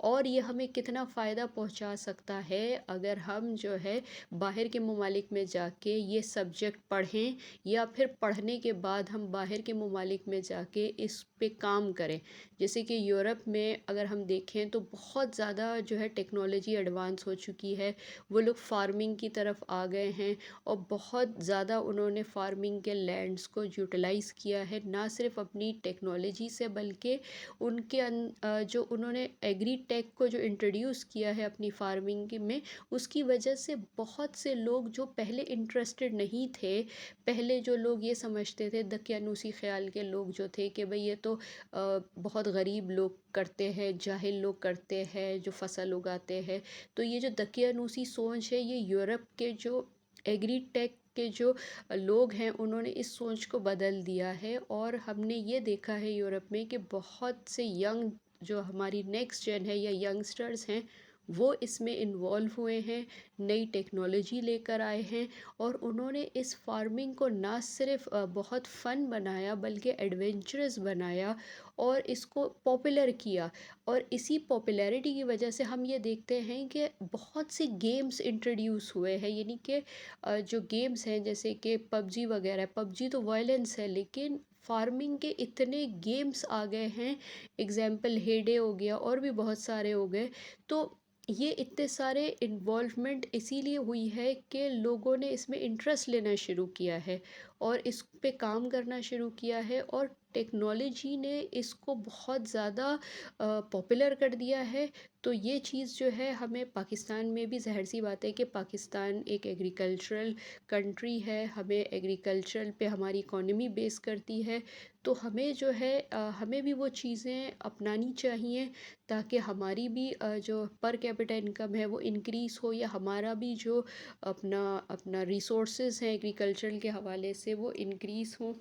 اور یہ ہمیں کتنا فائدہ پہنچا سکتا ہے اگر ہم جو ہے باہر کے ممالک میں جا کے یہ سبجیکٹ پڑھیں، یا پھر پڑھنے کے بعد ہم باہر کے ممالک میں جا کے اس پہ کام کریں۔ جیسے کہ یورپ میں اگر ہم دیکھیں تو بہت زیادہ جو ہے ٹیکنالوجی ایڈوانس ہو چکی ہے، وہ لوگ فارمنگ کی طرف آ گئے ہیں، اور بہت زیادہ انہوں نے فارمنگ کے لینڈز کو یوٹیلائز کیا ہے، نہ صرف اپنی ٹیکنالوجی سے بلکہ ان کے جو انہوں نے ایگری ٹیک کو جو انٹروڈیوس کیا ہے اپنی فارمنگ میں، اس کی وجہ سے بہت سے لوگ جو پہلے انٹرسٹڈ نہیں تھے، پہلے جو لوگ یہ سمجھتے تھے، دقیانوسی خیال کے لوگ جو تھے کہ بھئی یہ تو بہت غریب لوگ کرتے ہیں، جاہل لوگ کرتے ہیں جو فصل اگاتے ہیں، تو یہ جو دقیانوسی سوچ ہے، یہ یورپ کے جو ایگری ٹیک کے جو لوگ ہیں انہوں نے اس سوچ کو بدل دیا ہے، اور ہم نے یہ دیکھا ہے یورپ میں کہ بہت سے ینگ جو ہماری نیکسٹ جن ہے یا ینگسٹرز ہیں، وہ اس میں انوالو ہوئے ہیں، نئی ٹیکنالوجی لے کر آئے ہیں، اور انہوں نے اس فارمنگ کو نہ صرف بہت فن بنایا بلکہ ایڈونچرس بنایا، اور اس کو پاپولر کیا۔ اور اسی پاپولیرٹی کی وجہ سے ہم یہ دیکھتے ہیں کہ بہت سے گیمز انٹروڈیوس ہوئے ہیں، یعنی کہ جو گیمز ہیں جیسے کہ پب جی وغیرہ، پب جی تو وائلنس ہے، لیکن فارمنگ کے اتنے گیمز آ گئے ہیں، اگزامپل ہیڈے ہو گیا اور بھی بہت سارے ہو گئے۔ تو یہ اتنے سارے انوالومنٹ اسی لیے ہوئی ہے کہ لوگوں نے اس میں انٹرسٹ لینا شروع کیا ہے، اور اس پہ کام کرنا شروع کیا ہے، اور ٹیکنالوجی نے اس کو بہت زیادہ پاپولر کر دیا ہے۔ تو یہ چیز جو ہے ہمیں پاکستان میں بھی، ظاہر سی بات ہے کہ پاکستان ایک ایگریکلچرل کنٹری ہے، ہمیں ایگریکلچرل پہ ہماری اکانومی بیس کرتی ہے، تو ہمیں جو ہے ہمیں بھی وہ چیزیں اپنانی چاہیے تاکہ ہماری بھی جو پر کیپٹا انکم ہے وہ انکریز ہو، یا ہمارا بھی جو اپنا ریسورسز ہیں ایگریکلچرل کے حوالے سے وہ انکریز ہوں۔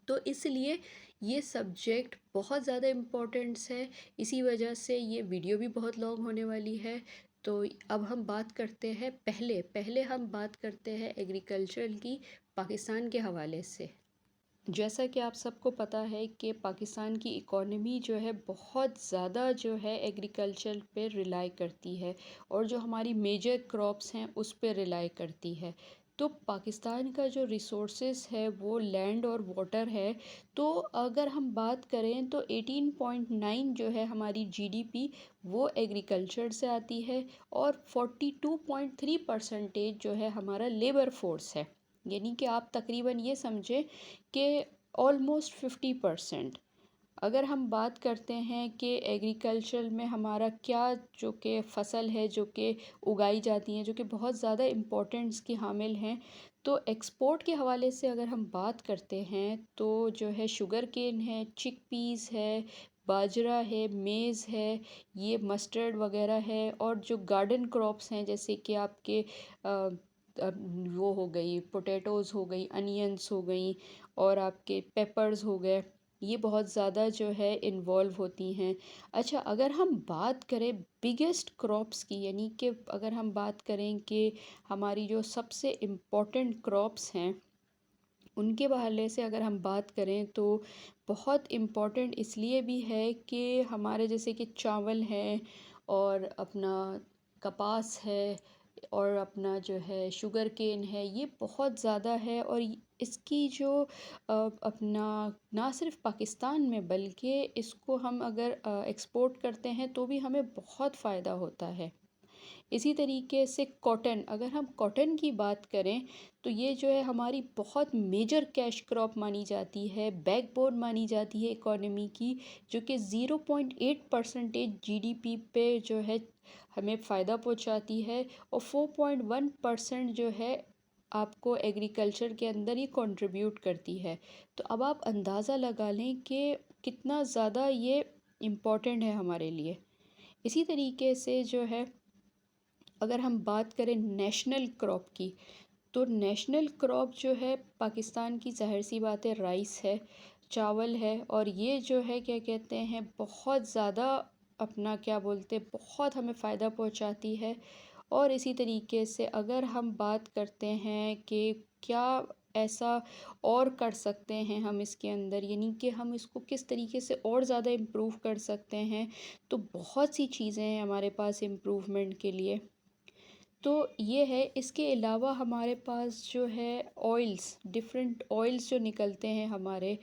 تو اس لیے یہ سبجیکٹ بہت زیادہ امپورٹنٹس ہے، اسی وجہ سے یہ ویڈیو بھی بہت لانگ ہونے والی ہے۔ تو اب ہم بات کرتے ہیں، پہلے ہم بات کرتے ہیں ایگریکلچرل کی پاکستان کے حوالے سے۔ جیسا کہ آپ سب کو پتہ ہے کہ پاکستان کی اکانومی جو ہے بہت زیادہ جو ہے ایگریکلچر پہ ریلائی کرتی ہے، اور جو ہماری میجر کراپس ہیں اس پہ ریلائی کرتی ہے۔ تو پاکستان کا جو ریسورسز ہے وہ لینڈ اور واٹر ہے، تو اگر ہم بات کریں تو 18.9 جو ہے ہماری جی ڈی پی وہ ایگریکلچر سے آتی ہے، اور 42.3% جو ہے ہمارا لیبر فورس ہے، یعنی کہ آپ تقریباً یہ سمجھیں کہ آلموسٹ 50%۔ اگر ہم بات کرتے ہیں کہ ایگریکلچر میں ہمارا کیا جو کہ فصل ہے جو کہ اگائی جاتی ہیں، جو کہ بہت زیادہ امپورٹنٹس کی حامل ہیں، تو ایکسپورٹ کے حوالے سے اگر ہم بات کرتے ہیں تو جو ہے شوگر کین ہے، چک پیز ہے، باجرہ ہے، میز ہے، یہ مسٹرڈ وغیرہ ہے، اور جو گارڈن کراپس ہیں جیسے کہ آپ کے وہ ہو گئی پوٹیٹوز ہو گئی، انینس ہو گئیں، اور آپ کے پیپرز ہو گئے، یہ بہت زیادہ جو ہے انوالو ہوتی ہیں۔ اچھا، اگر ہم بات کریں بگیسٹ کراپس کی، یعنی کہ اگر ہم بات کریں کہ ہماری جو سب سے امپورٹنٹ کراپس ہیں ان کے حوالے سے اگر ہم بات کریں تو بہت امپورٹنٹ اس لیے بھی ہے کہ ہمارے جیسے کہ چاول ہے، اور اپنا کپاس ہے، اور اپنا جو ہے شوگر کین ہے، یہ بہت زیادہ ہے، اور اس کی جو اپنا نہ صرف پاکستان میں بلکہ اس کو ہم اگر ایکسپورٹ کرتے ہیں تو بھی ہمیں بہت فائدہ ہوتا ہے۔ اسی طریقے سے کاٹن، اگر ہم کاٹن کی بات کریں تو یہ جو ہے ہماری بہت میجر کیش کراپ مانی جاتی ہے، بیک بون مانی جاتی ہے اکانومی کی، جو کہ 0.8% جی ڈی پی پہ جو ہے ہمیں فائدہ پہنچاتی ہے، اور 4.1% جو ہے آپ کو ایگریکلچر کے اندر ہی کنٹریبیوٹ کرتی ہے۔ تو اب آپ اندازہ لگا لیں کہ کتنا زیادہ یہ امپورٹنٹ ہے ہمارے لیے۔ اسی طریقے سے جو ہے اگر ہم بات کریں نیشنل کراپ کی، تو نیشنل کراپ جو ہے پاکستان کی، ظاہر سی بات ہے، رائس ہے، چاول ہے، اور یہ جو ہے کیا کہتے ہیں بہت زیادہ اپنا کیا بولتے بہت ہمیں فائدہ پہنچاتی ہے۔ اور اسی طریقے سے اگر ہم بات کرتے ہیں کہ کیا ایسا اور کر سکتے ہیں ہم اس کے اندر، یعنی کہ ہم اس کو کس طریقے سے اور زیادہ امپروو کر سکتے ہیں، تو بہت سی چیزیں ہیں ہمارے پاس امپروومنٹ کے لیے۔ تو یہ ہے، اس کے علاوہ ہمارے پاس جو ہے آئلس، ڈفرینٹ آئلس جو نکلتے ہیں ہمارے،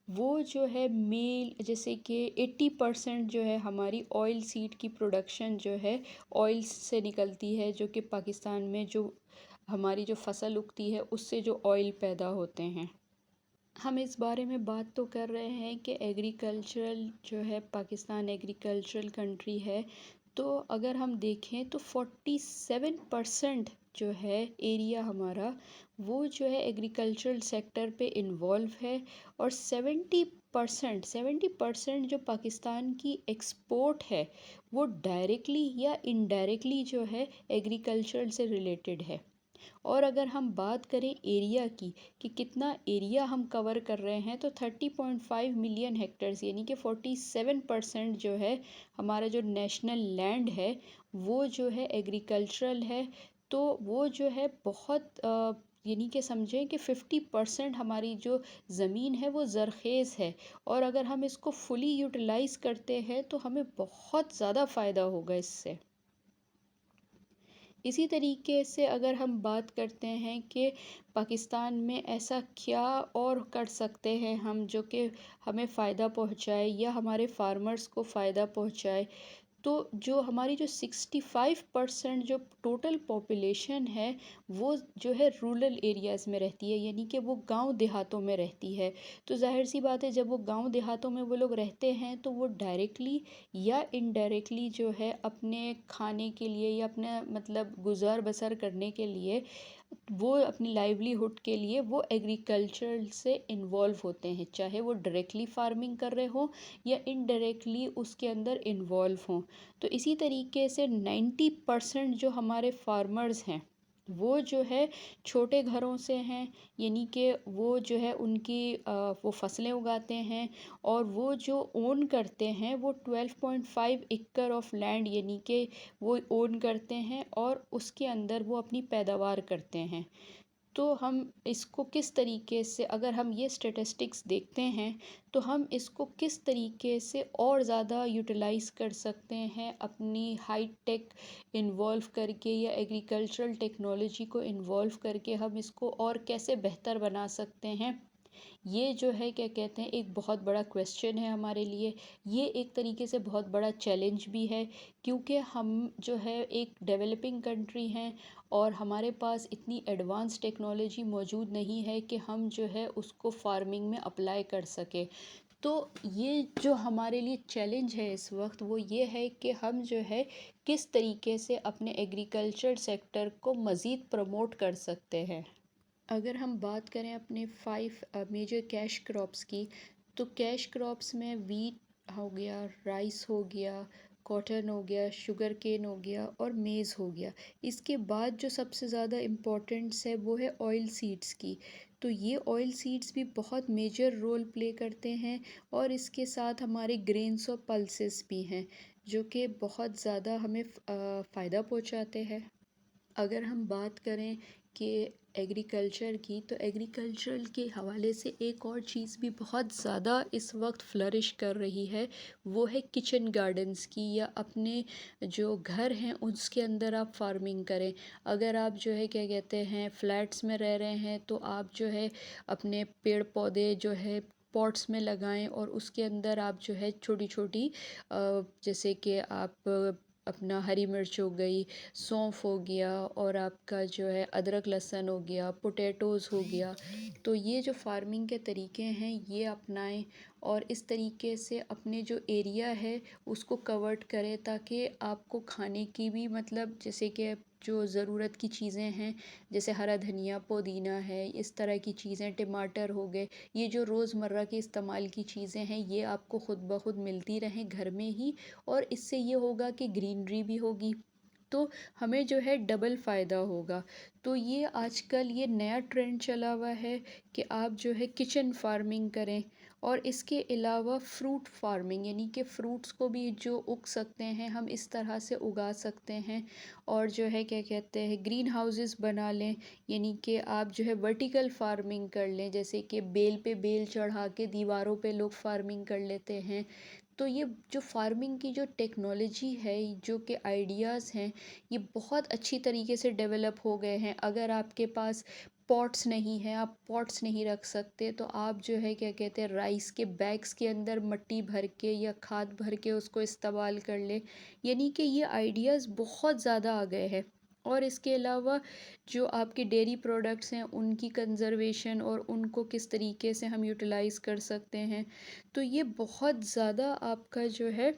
وہ جو ہے میل، جیسے کہ 80% جو ہے ہماری آئل سیڈ کی پروڈکشن جو ہے آئلس سے نکلتی ہے، جو کہ پاکستان میں جو ہماری جو فصل اگتی ہے اس سے جو آئل پیدا ہوتے ہیں۔ ہم اس بارے میں بات تو کر رہے ہیں کہ ایگریکلچرل جو ہے، پاکستان ایگریکلچرل کنٹری ہے، تو اگر ہم دیکھیں تو 47% جو ہے ایریا ہمارا، وہ جو ہے ایگریکلچرل سیکٹر پہ انوالو ہے، اور 70% جو پاکستان کی ایکسپورٹ ہے وہ ڈائریکٹلی یا انڈائریکٹلی جو ہے ایگریکلچر سے ریلیٹڈ ہے۔ اور اگر ہم بات کریں ایریا کی، کہ کتنا ایریا ہم کور کر رہے ہیں، تو 30.5 ملین ہیکٹرز، یعنی کہ 47% جو ہے ہمارا جو نیشنل لینڈ ہے وہ جو ہے ایگریکلچرل ہے۔ تو وہ جو ہے بہت یعنی کہ سمجھیں کہ 50% ہماری جو زمین ہے وہ زرخیز ہے، اور اگر ہم اس کو فلی یوٹیلائز کرتے ہیں تو ہمیں بہت زیادہ فائدہ ہوگا اس سے۔ اسی طریقے سے اگر ہم بات کرتے ہیں کہ پاکستان میں ایسا کیا اور کر سکتے ہیں ہم جو کہ ہمیں فائدہ پہنچائے یا ہمارے فارمرز کو فائدہ پہنچائے، تو جو ہماری جو 65% جو ٹوٹل پاپولیشن ہے وہ جو ہے رورل ایریاز میں رہتی ہے، یعنی کہ وہ گاؤں دیہاتوں میں رہتی ہے۔ تو ظاہر سی بات ہے، جب وہ گاؤں دیہاتوں میں وہ لوگ رہتے ہیں تو وہ ڈائریکٹلی یا انڈائریکٹلی جو ہے اپنے کھانے کے لیے یا اپنا مطلب گزار بسر کرنے کے لیے، وہ اپنی لائیولی ہوڈ کے لیے وہ ایگریکلچر سے انوالو ہوتے ہیں، چاہے وہ ڈائریکٹلی فارمنگ کر رہے ہوں یا انڈائریکٹلی اس کے اندر انوالو ہوں۔ تو اسی طریقے سے 90% جو ہمارے فارمرز ہیں وہ جو ہے چھوٹے گھروں سے ہیں، یعنی کہ وہ جو ہے ان کی وہ فصلیں اگاتے ہیں، اور وہ جو اون کرتے ہیں وہ 12.5 ایکڑ آف لینڈ، یعنی کہ وہ اون کرتے ہیں اور اس کے اندر وہ اپنی پیداوار کرتے ہیں۔ تو ہم اس کو کس طریقے سے، اگر ہم یہ اسٹیٹسٹکس دیکھتے ہیں تو ہم اس کو کس طریقے سے اور زیادہ یوٹیلائز کر سکتے ہیں اپنی ہائی ٹیک انوالو کر کے، یا ایگریکلچرل ٹیکنالوجی کو انوالو کر کے ہم اس کو اور کیسے بہتر بنا سکتے ہیں، یہ جو ہے کیا کہتے ہیں ایک بہت بڑا کویسچن ہے ہمارے لیے۔ یہ ایک طریقے سے بہت بڑا چیلنج بھی ہے، کیونکہ ہم جو ہے ایک ڈیولپنگ کنٹری ہیں اور ہمارے پاس اتنی ایڈوانس ٹیکنالوجی موجود نہیں ہے کہ ہم جو ہے اس کو فارمنگ میں اپلائی کر سکے۔ تو یہ جو ہمارے لیے چیلنج ہے اس وقت، وہ یہ ہے کہ ہم جو ہے کس طریقے سے اپنے ایگریکلچر سیکٹر کو مزید پروموٹ کر سکتے ہیں۔ اگر ہم بات کریں اپنے 5 میجر کیش کراپس کی، تو کیش کراپس میں ویٹ ہو گیا، رائس ہو گیا، کاٹن ہو گیا، شوگر کین ہو گیا اور میز ہو گیا۔ اس کے بعد جو سب سے زیادہ امپورٹنٹس ہے وہ ہے آئل سیڈس کی۔ تو یہ آئل سیڈس بھی بہت میجر رول پلے کرتے ہیں، اور اس کے ساتھ ہمارے گرینس اور پلسز بھی ہیں جو کہ بہت زیادہ ہمیں فائدہ پہنچاتے ہیں۔ اگر ہم بات کریں کہ ایگریکلچر کی، تو ایگریکلچر کے حوالے سے ایک اور چیز بھی بہت زیادہ اس وقت فلرش کر رہی ہے، وہ ہے کچن گارڈنز کی، یا اپنے جو گھر ہیں اس کے اندر آپ فارمنگ کریں۔ اگر آپ جو ہے کیا کہتے ہیں فلیٹس میں رہ رہے ہیں تو آپ جو ہے اپنے پیڑ پودے جو ہے پاٹس میں لگائیں، اور اس کے اندر آپ جو ہے چھوٹی چھوٹی جیسے کہ آپ اپنا ہری مرچ ہو گئی، سونف ہو گیا، اور آپ کا جو ہے ادرک لہسن ہو گیا، پوٹیٹوز ہو گیا، تو یہ جو فارمنگ کے طریقے ہیں یہ اپنائیں، اور اس طریقے سے اپنے جو ایریا ہے اس کو کورڈ کریں، تاکہ آپ کو کھانے کی بھی مطلب جیسے کہ جو ضرورت کی چیزیں ہیں، جیسے ہرا دھنیا، پودینہ ہے، اس طرح کی چیزیں، ٹماٹر ہو گئے، یہ جو روز مرہ کے استعمال کی چیزیں ہیں یہ آپ کو خود بخود ملتی رہیں گھر میں ہی، اور اس سے یہ ہوگا کہ گرینری بھی ہوگی، تو ہمیں جو ہے ڈبل فائدہ ہوگا۔ تو یہ آج کل یہ نیا ٹرینڈ چلا ہوا ہے کہ آپ جو ہے کچن فارمنگ کریں، اور اس کے علاوہ فروٹ فارمنگ، یعنی کہ فروٹس کو بھی جو اگ سکتے ہیں ہم اس طرح سے اگا سکتے ہیں، اور جو ہے کیا کہتے ہیں گرین ہاؤسز بنا لیں، یعنی کہ آپ جو ہے ورٹیکل فارمنگ کر لیں، جیسے کہ بیل پہ بیل چڑھا کے دیواروں پہ لوگ فارمنگ کر لیتے ہیں۔ تو یہ جو فارمنگ کی جو ٹیکنالوجی ہے، جو کہ آئیڈیاز ہیں، یہ بہت اچھی طریقے سے ڈیولپ ہو گئے ہیں۔ اگر آپ کے پاس پاٹس نہیں ہیں، آپ پاٹس نہیں رکھ سکتے، تو آپ جو ہے کیا کہتے ہیں رائس کے بیگس کے اندر مٹی بھر کے یا کھاد بھر کے اس کو استعمال کر لیں، یعنی کہ یہ آئیڈیاز بہت زیادہ آ گئے ہیں۔ اور اس کے علاوہ جو آپ کے ڈیری پروڈکٹس ہیں ان کی کنزرویشن اور ان کو کس طریقے سے ہم یوٹیلائز کر سکتے ہیں، تو یہ بہت زیادہ آپ کا جو ہے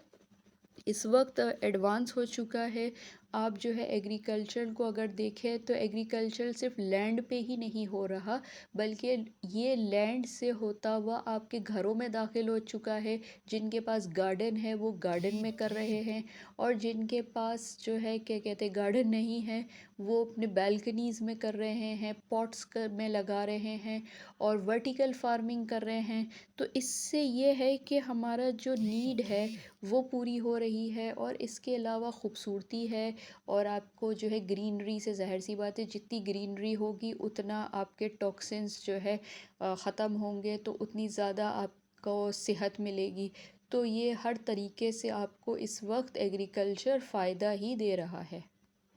اس وقت ایڈوانس ہو چکا ہے۔ آپ جو ہے ایگریکلچر کو اگر دیکھیں تو ایگریکلچر صرف لینڈ پہ ہی نہیں ہو رہا، بلکہ یہ لینڈ سے ہوتا ہوا آپ کے گھروں میں داخل ہو چکا ہے۔ جن کے پاس گارڈن ہے وہ گارڈن میں کر رہے ہیں، اور جن کے پاس جو ہے کیا کہتے ہیں گارڈن نہیں ہے وہ اپنے بالکنیز میں کر رہے ہیں، پاٹس میں لگا رہے ہیں، اور ورٹیکل فارمنگ کر رہے ہیں۔ تو اس سے یہ ہے کہ ہمارا جو نیڈ ہے وہ پوری ہو رہی ہے، اور اس کے علاوہ خوبصورتی ہے، اور آپ کو جو ہے گرینری سے، ظاہر سی بات ہے جتنی گرینری ہوگی اتنا آپ کے ٹاکسنس جو ہے ختم ہوں گے، تو اتنی زیادہ آپ کو صحت ملے گی۔ تو یہ ہر طریقے سے آپ کو اس وقت ایگریکلچر فائدہ ہی دے رہا ہے۔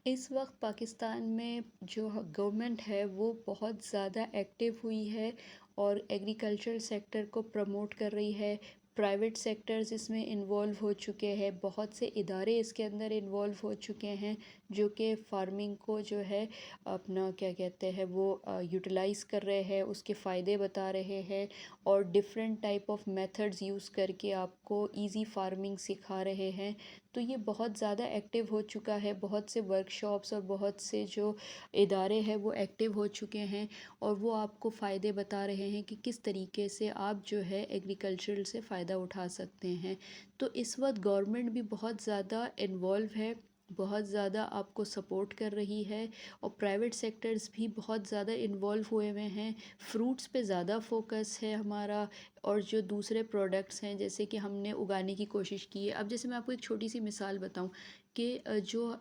اس وقت پاکستان میں جو گورنمنٹ ہے وہ بہت زیادہ ایکٹیو ہوئی ہے، اور ایگریکلچر سیکٹر کو پروموٹ کر رہی ہے۔ پرائیویٹ سیکٹرز اس میں انوالو ہو چکے ہیں، بہت سے ادارے اس کے اندر انوالو ہو چکے ہیں جو کہ فارمنگ کو جو ہے اپنا کیا کہتے ہیں وہ یوٹیلائز کر رہے ہیں، اس کے فائدے بتا رہے ہیں، اور different type of methods use کر کے آپ کو ایزی فارمنگ سکھا رہے ہیں۔ تو یہ بہت زیادہ ایکٹیو ہو چکا ہے، بہت سے ورک شاپس اور بہت سے جو ادارے ہیں وہ ایکٹیو ہو چکے ہیں، اور وہ آپ کو فائدے بتا رہے ہیں کہ کس طریقے سے آپ جو ہے ایگریکلچر سے فائدہ اٹھا سکتے ہیں۔ تو اس وقت گورنمنٹ بھی بہت زیادہ انوالو ہے، بہت زیادہ آپ کو سپورٹ کر رہی ہے، اور پرائیویٹ سیکٹرز بھی بہت زیادہ انوالو ہوئے ہوئے ہیں۔ فروٹس پہ زیادہ فوکس ہے ہمارا، اور جو دوسرے پروڈکٹس ہیں جیسے کہ ہم نے اگانے کی کوشش کی ہے۔ اب جیسے میں آپ کو ایک چھوٹی سی مثال بتاؤں کہ جو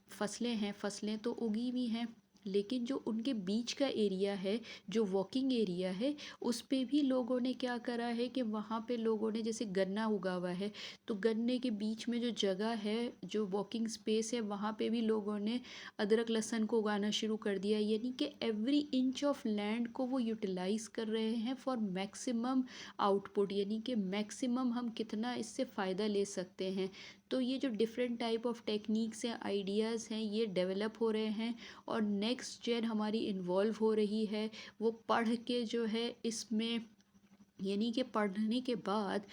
فصلیں تو اگی ہوئی ہیں، لیکن جو ان کے بیچ کا ایریا ہے، جو واکنگ ایریا ہے، اس پہ بھی لوگوں نے کیا کرا ہے کہ وہاں پہ لوگوں نے جیسے گنا اگا ہوا ہے، تو گنے کے بیچ میں جو جگہ ہے، جو واکنگ سپیس ہے، وہاں پہ بھی لوگوں نے ادرک لہسن کو اگانا شروع کر دیا، یعنی کہ ایوری انچ آف لینڈ کو وہ یوٹیلائز کر رہے ہیں فار میکسیمم آؤٹ پٹ، یعنی کہ میکسیمم ہم کتنا اس سے فائدہ لے سکتے ہیں۔ تو یہ جو ڈفرینٹ ٹائپ آف ٹیکنیکس ہیں، آئیڈیاز ہیں، یہ ڈیولپ ہو رہے ہیں، اور نیکسٹ جن ہماری انوالو ہو رہی ہے، وہ پڑھ کے جو ہے اس میں، یعنی کہ پڑھنے کے بعد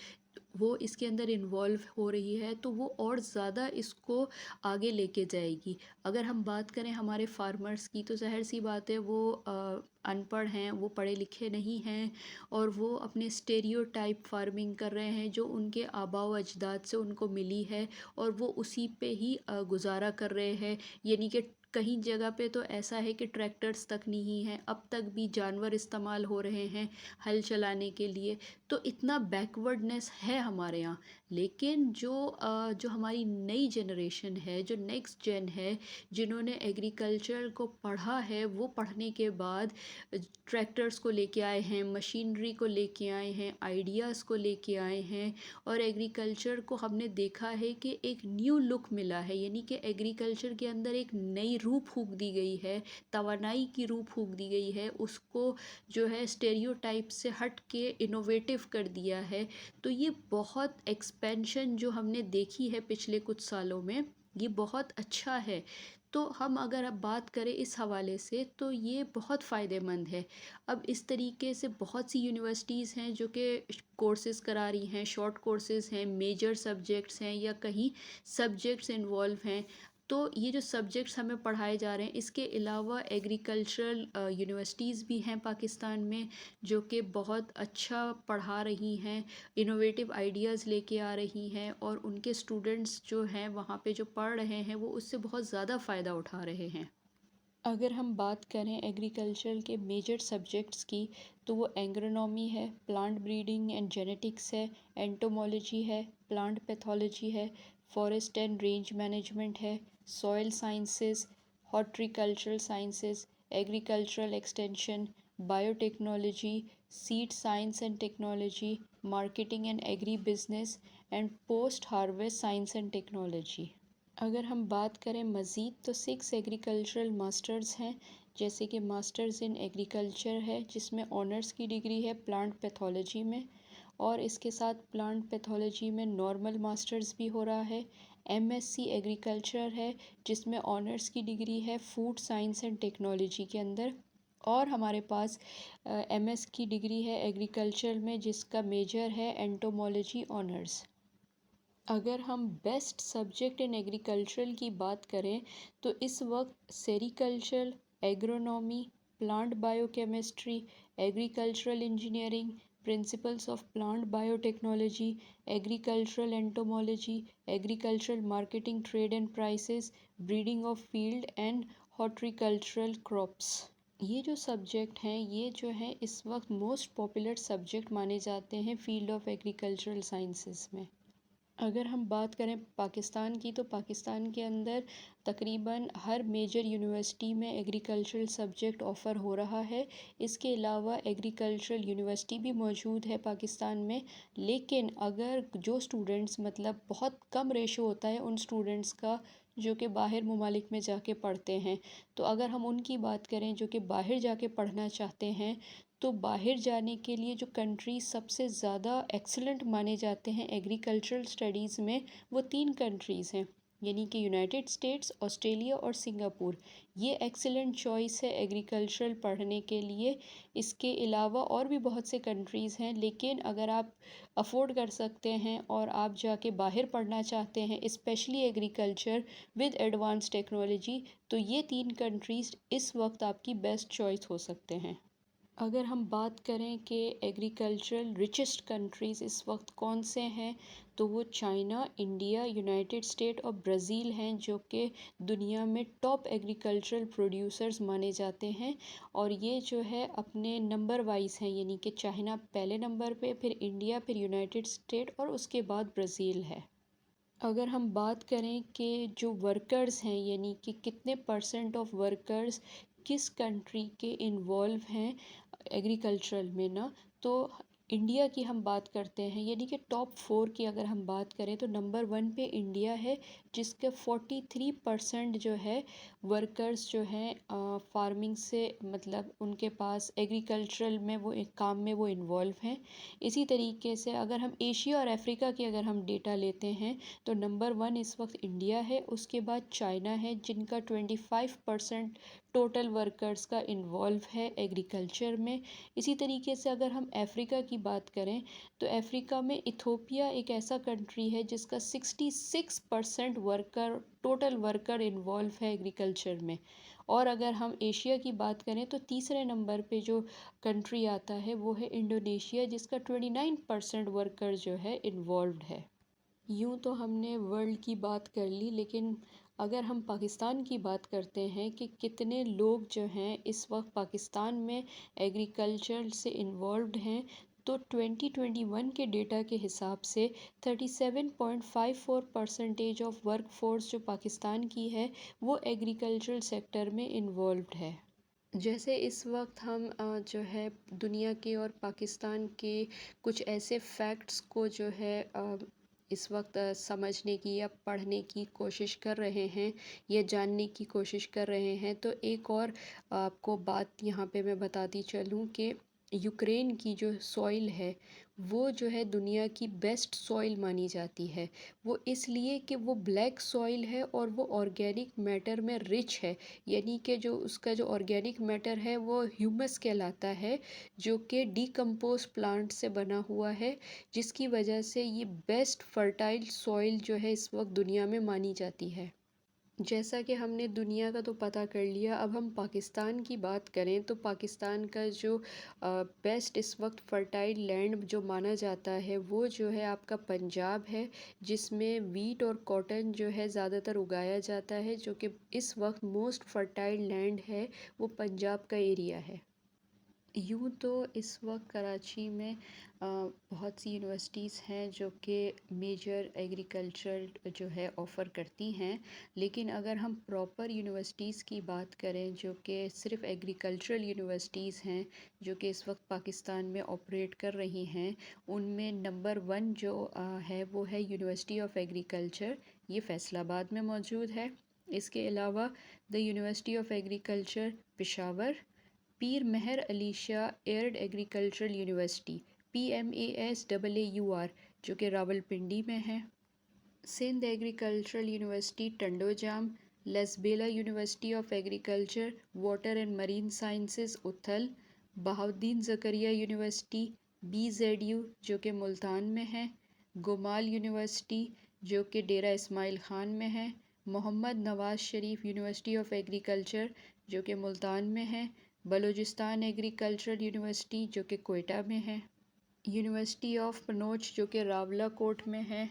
وہ اس کے اندر انوالو ہو رہی ہے، تو وہ اور زیادہ اس کو آگے لے کے جائے گی۔ اگر ہم بات کریں ہمارے فارمرز کی، تو ظاہر سی بات ہے وہ ان پڑھ ہیں، وہ پڑھے لکھے نہیں ہیں، اور وہ اپنے اسٹیریو ٹائپ فارمنگ کر رہے ہیں جو ان کے آباء و اجداد سے ان کو ملی ہے، اور وہ اسی پہ ہی گزارا کر رہے ہیں۔ یعنی کہ کہیں جگہ پہ تو ایسا ہے کہ ٹریکٹرز تک نہیں ہیں، اب تک بھی جانور استعمال ہو رہے ہیں ہل چلانے کے لیے، تو اتنا بیکورڈنیس ہے ہمارے یہاں۔ لیکن جو ہماری نئی جنریشن ہے، جو نیکسٹ جن ہے، جنہوں نے ایگریکلچر کو پڑھا ہے، وہ پڑھنے کے بعد ٹریکٹرز کو لے کے آئے ہیں، مشینری کو لے کے آئے ہیں، آئیڈیاز کو لے کے آئے ہیں، اور ایگریکلچر کو ہم نے دیکھا ہے کہ ایک نیو لک ملا ہے، یعنی کہ ایگریکلچر کے اندر ایک نئی روح پھونک دی گئی ہے، توانائی کی روح پھونک دی گئی ہے، اس کو جو ہے اسٹیریو ٹائپ سے ہٹ کے انوویٹو کر دیا ہے۔ تو یہ بہت ایکسپینشن جو ہم نے دیکھی ہے پچھلے کچھ سالوں میں، یہ بہت اچھا ہے۔ تو ہم اگر اب بات کریں اس حوالے سے، تو یہ بہت فائدہ مند ہے۔ اب اس طریقے سے بہت سی یونیورسٹیز ہیں جو کہ کورسز کرا رہی ہیں، شارٹ کورسز ہیں، میجر سبجیکٹس ہیں، یا کہیں سبجیکٹس انوالو ہیں۔ تو یہ جو سبجیکٹس ہمیں پڑھائے جا رہے ہیں، اس کے علاوہ ایگریکلچرل یونیورسٹیز بھی ہیں پاکستان میں جو کہ بہت اچھا پڑھا رہی ہیں، انوویٹیو آئیڈیاز لے کے آ رہی ہیں، اور ان کے اسٹوڈنٹس جو ہیں وہاں پہ جو پڑھ رہے ہیں وہ اس سے بہت زیادہ فائدہ اٹھا رہے ہیں۔ اگر ہم بات کریں ایگریکلچر کے میجر سبجیکٹس کی تو وہ اینگرونومی ہے، پلانٹ بریڈنگ اینڈ جینیٹکس ہے، اینٹومولوجی ہے، پلانٹ پیتھولوجی ہے، فارسٹ اینڈ رینج مینجمنٹ ہے، soil sciences, horticultural sciences, agricultural extension, biotechnology, seed science and technology, marketing and agribusiness, and post harvest science and technology. اگر ہم بات کریں مزید تو 6 ایگریکلچرل ماسٹرز ہیں، جیسے کہ ماسٹرز ان ایگریکلچر ہے جس میں آنرس کی ڈگری ہے پلانٹ پیتھولوجی میں، اور اس کے ساتھ پلانٹ پیتھولوجی میں نارمل ماسٹرز بھی ہو رہا ہے۔ ایم ایس سی ایگریکلچر ہے جس میں آنرس کی ڈگری ہے فوڈ سائنس اینڈ ٹیکنالوجی کے اندر، اور ہمارے پاس ایم ایس کی ڈگری ہے ایگریکلچر میں جس کا میجر ہے اینٹومولوجی آنرس۔ اگر ہم بیسٹ سبجیکٹ ان ایگریکلچرل کی بات کریں تو اس وقت sericulture, agronomy, plant biochemistry, agricultural engineering, principles of plant biotechnology, agricultural entomology, agricultural marketing trade and prices, breeding of field and horticultural crops, یہ جو سبجیکٹ ہیں یہ جو ہیں اس وقت موسٹ پاپولر سبجیکٹ مانے جاتے ہیں فیلڈ آف ایگریکلچرل سائنسز میں۔ اگر ہم بات کریں پاکستان کی تو پاکستان کے اندر تقریباً ہر میجر یونیورسٹی میں ایگریکلچرل سبجیکٹ آفر ہو رہا ہے۔ اس کے علاوہ ایگریکلچرل یونیورسٹی بھی موجود ہے پاکستان میں، لیکن اگر جو اسٹوڈنٹس مطلب بہت کم ریشو ہوتا ہے ان اسٹوڈنٹس کا جو کہ باہر ممالک میں جا کے پڑھتے ہیں، تو اگر ہم ان کی بات کریں جو کہ باہر جا کے پڑھنا چاہتے ہیں تو باہر جانے کے لیے جو کنٹریز سب سے زیادہ ایکسلنٹ مانے جاتے ہیں ایگریکلچرل اسٹڈیز میں وہ 3 کنٹریز ہیں، یعنی کہ یونائٹڈ اسٹیٹس، آسٹریلیا اور سنگاپور۔ یہ ایکسلنٹ چوائس ہے ایگریکلچرل پڑھنے کے لیے۔ اس کے علاوہ اور بھی بہت سے کنٹریز ہیں، لیکن اگر آپ افورڈ کر سکتے ہیں اور آپ جا کے باہر پڑھنا چاہتے ہیں specially agriculture with advance technology, تو یہ 3 کنٹریز اس وقت آپ کی بیسٹ چوائس ہو سکتے ہیں۔ اگر ہم بات کریں کہ ایگریکلچرل ریچسٹ کنٹریز اس وقت کون سے ہیں تو وہ چائنا، انڈیا، یونائٹڈ اسٹیٹ اور برازیل ہیں جو کہ دنیا میں ٹاپ ایگریکلچرل پروڈیوسرز مانے جاتے ہیں، اور یہ جو ہے اپنے نمبر وائز ہیں، یعنی کہ چائنا پہلے نمبر پہ، پھر انڈیا، پھر یونائٹڈ اسٹیٹ اور اس کے بعد برازیل ہے۔ اگر ہم بات کریں کہ جو ورکرز ہیں یعنی کہ کتنے پرسنٹ آف ورکرز کس کنٹری کے انوالو ہیں ایگریکلچرل میں نا، تو انڈیا کی ہم بات کرتے ہیں، یعنی کہ ٹاپ 4 کی اگر ہم بات کریں تو نمبر 1 پہ انڈیا ہے جس کے 43% جو ہے ورکرز جو ہیں فارمنگ سے مطلب ان کے پاس ایگریکلچرل میں وہ ایک کام میں وہ انوالو ہیں۔ اسی طریقے سے اگر ہم ایشیا اور افریقہ کی اگر ہم ڈیٹا لیتے ہیں تو نمبر 1 اس وقت انڈیا ہے، اس کے بعد چائنا ہے جن کا 25% ٹوٹل ورکرز کا انوالو ہے ایگریکلچر میں۔ اسی طریقے سے اگر ہم افریقہ کی بات کریں تو افریقہ میں ایتھوپیا ایک ایسا کنٹری ہے جس کا 66% ٹوٹل ورکر انوالو ہے ایگریکلچر میں، اور اگر ہم ایشیا کی بات کریں تو تیسرے نمبر پہ جو کنٹری آتا ہے وہ ہے انڈونیشیا جس کا 29% ورکر جو ہے انوالوڈ ہے۔ یوں تو ہم نے ورلڈ کی بات کر لی، لیکن اگر ہم پاکستان کی بات کرتے ہیں کہ کتنے لوگ جو ہیں اس وقت پاکستان میں ایگریکلچر سے انوالوڈ ہیں، تو 2021 کے ڈیٹا کے حساب سے 37.54% آف ورک فورس جو پاکستان کی ہے وہ ایگریکلچرل سیکٹر میں انوالوڈ ہے۔ جیسے اس وقت ہم جو ہے دنیا کے اور پاکستان کے کچھ ایسے فیکٹس کو جو ہے اس وقت سمجھنے کی یا پڑھنے کی کوشش کر رہے ہیں یا جاننے کی کوشش کر رہے ہیں، تو ایک اور آپ کو بات یہاں پہ میں بتاتی چلوں کہ یوکرین کی جو سوئل ہے وہ جو ہے دنیا کی بیسٹ سوئل مانی جاتی ہے، وہ اس لیے کہ وہ بلیک سوئل ہے اور وہ آرگینک میٹر میں رچ ہے، یعنی کہ جو اس کا جو آرگینک میٹر ہے وہ ہیومس کہلاتا ہے جو کہ ڈی کمپوز پلانٹ سے بنا ہوا ہے، جس کی وجہ سے یہ بیسٹ فرٹائل سوئل جو ہے اس وقت دنیا میں مانی جاتی ہے۔ جیسا کہ ہم نے دنیا کا تو پتہ کر لیا، اب ہم پاکستان کی بات کریں تو پاکستان کا جو بیسٹ اس وقت فرٹائل لینڈ جو مانا جاتا ہے وہ جو ہے آپ کا پنجاب ہے، جس میں ویٹ اور کاٹن جو ہے زیادہ تر اگایا جاتا ہے، جو کہ اس وقت موسٹ فرٹائل لینڈ ہے وہ پنجاب کا ایریا ہے۔ یوں تو اس وقت کراچی میں بہت سی یونیورسٹیز ہیں جو کہ میجر ایگریکلچر جو ہے آفر کرتی ہیں، لیکن اگر ہم پراپر یونیورسٹیز کی بات کریں جو کہ صرف ایگریکلچرل یونیورسٹیز ہیں جو کہ اس وقت پاکستان میں آپریٹ کر رہی ہیں، ان میں نمبر 1 جو ہے وہ ہے یونیورسٹی آف ایگریکلچر، یہ فیصل آباد میں موجود ہے۔ اس کے علاوہ the university of agriculture Peshawar, Pir Mehr Ali Shah arid agricultural university PMASAAUR جو کہ راولپنڈی میں ہے، Sindh agricultural university Tando Jam, Lasbela university of agriculture water and marine sciences Uthal, Bahauddin Zakariya university BZU جو کہ ملتان میں ہے، گومال یونیورسٹی جو کہ ڈیرہ اسماعیل خان میں ہے، محمد Nawaz Sharif university of agriculture جو کہ ملتان میں ہے، بلوچستان ایگریکلچرل یونیورسٹی جو کہ کوئٹہ میں ہے، یونیورسٹی آف پنوچ جو کہ راولہ کوٹ میں ہے،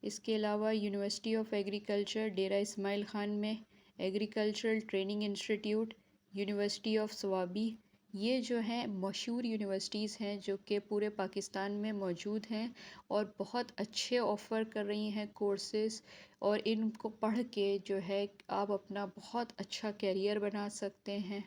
اس کے علاوہ university of agriculture Dera Ismail Khan میں، agricultural training institute, university of Swabi, یہ جو ہیں مشہور یونیورسٹیز ہیں جو کہ پورے پاکستان میں موجود ہیں اور بہت اچھے آفر کر رہی ہیں کورسز، اور ان کو پڑھ کے جو ہے آپ اپنا بہت اچھا کیریئر بنا سکتے ہیں۔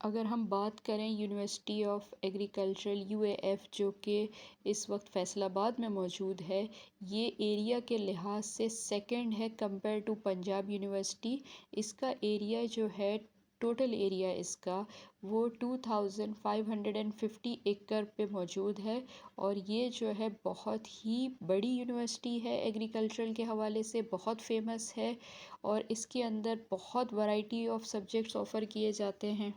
اگر ہم بات کریں یونیورسٹی آف ایگریکلچرل UAF جو کہ اس وقت فیصل آباد میں موجود ہے، یہ ایریا کے لحاظ سے سیکنڈ ہے کمپیئر ٹو پنجاب یونیورسٹی۔ اس کا ایریا جو ہے ٹوٹل ایریا اس کا وہ 2550 ایکڑ پہ موجود ہے، اور یہ جو ہے بہت ہی بڑی یونیورسٹی ہے، ایگریکلچرل کے حوالے سے بہت فیمس ہے، اور اس کے اندر بہت ورائٹی آف سبجیکٹس آفر کیے جاتے ہیں۔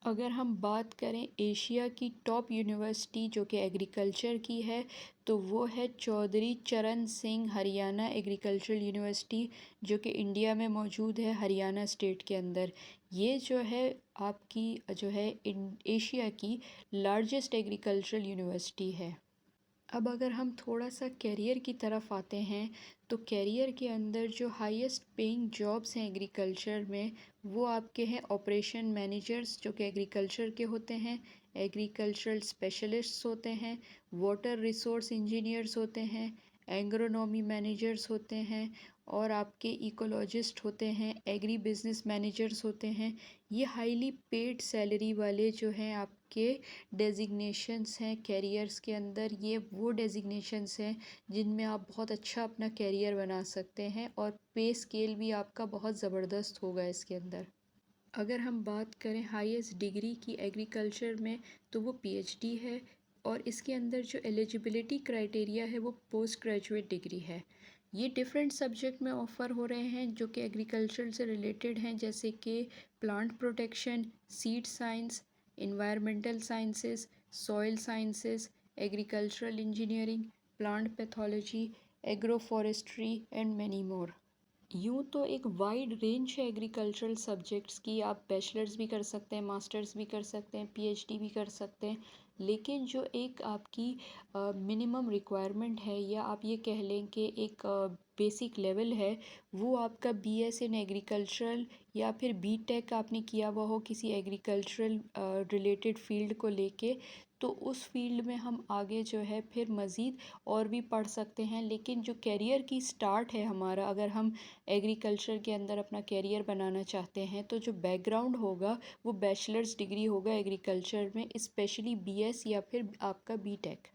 اگر ہم بات کریں ایشیا کی ٹاپ یونیورسٹی جو کہ ایگریکلچر کی ہے تو وہ ہے چودھری چرن سنگھ ہریانہ ایگریکلچرل یونیورسٹی جو کہ انڈیا میں موجود ہے، ہریانہ اسٹیٹ کے اندر۔ یہ جو ہے آپ کی جو ہے ایشیا کی لارجسٹ ایگریکلچرل یونیورسٹی ہے۔ اب اگر ہم تھوڑا سا کیریئر کی طرف آتے ہیں تو کیریئر کے اندر جو ہائیسٹ پینگ جابس ہیں ایگریکلچر میں وہ آپ کے ہیں آپریشن مینیجرز جو کہ ایگریکلچر کے ہوتے ہیں، ایگریکلچرل اسپیشلسٹس ہوتے ہیں، واٹر ریسورس انجینئرز ہوتے ہیں، ایگرونومی مینیجرز ہوتے ہیں، اور آپ کے ایکولوجسٹ ہوتے ہیں، ایگری بزنس مینیجرز ہوتے ہیں۔ یہ ہائیلی پیڈ سیلری والے جو ہیں آپ کے ڈیزگنیشنز ہیں کیریئرز کے اندر، یہ وہ ڈیزگنیشنز ہیں جن میں آپ بہت اچھا اپنا کیریئر بنا سکتے ہیں، اور پے اسکیل بھی آپ کا بہت زبردست ہوگا اس کے اندر۔ اگر ہم بات کریں ہائیسٹ ڈگری کی ایگریکلچر میں تو وہ PhD ہے، اور اس کے اندر جو ایلیجبلٹی کرائٹیریا ہے وہ پوسٹ گریجویٹ ڈگری ہے۔ یہ ڈیفرنٹ سبجیکٹ میں آفر ہو رہے ہیں جو کہ ایگریکلچر سے ریلیٹڈ ہیں، جیسے کہ plant protection, seed science, environmental sciences, soil sciences, agricultural engineering, plant pathology, agro forestry and many more. یوں تو ایک وائڈ رینج ہے ایگریکلچرل سبجیکٹس کی، آپ بیچلرز بھی کر سکتے ہیں، ماسٹرز بھی کر سکتے ہیں، PhD بھی کر سکتے ہیں، لیکن جو ایک آپ کی منیمم ریکوائرمنٹ ہے، یا آپ یہ کہہ لیں کہ ایک بیسک لیول ہے، وہ آپ کا BS ان ایگریکلچرل یا پھر B.Tech آپ نے کیا ہوا ہو کسی ایگریکلچرل ریلیٹڈ فیلڈ کو لے کے، تو اس فیلڈ میں ہم آگے جو ہے پھر مزید اور بھی پڑھ سکتے ہیں۔ لیکن جو کیریئر کی سٹارٹ ہے ہمارا، اگر ہم ایگریکلچر کے اندر اپنا کیریئر بنانا چاہتے ہیں تو جو بیک گراؤنڈ ہوگا وہ بیچلرز ڈگری ہوگا ایگریکلچر میں، اسپیشلی BS یا پھر آپ کا B.Tech۔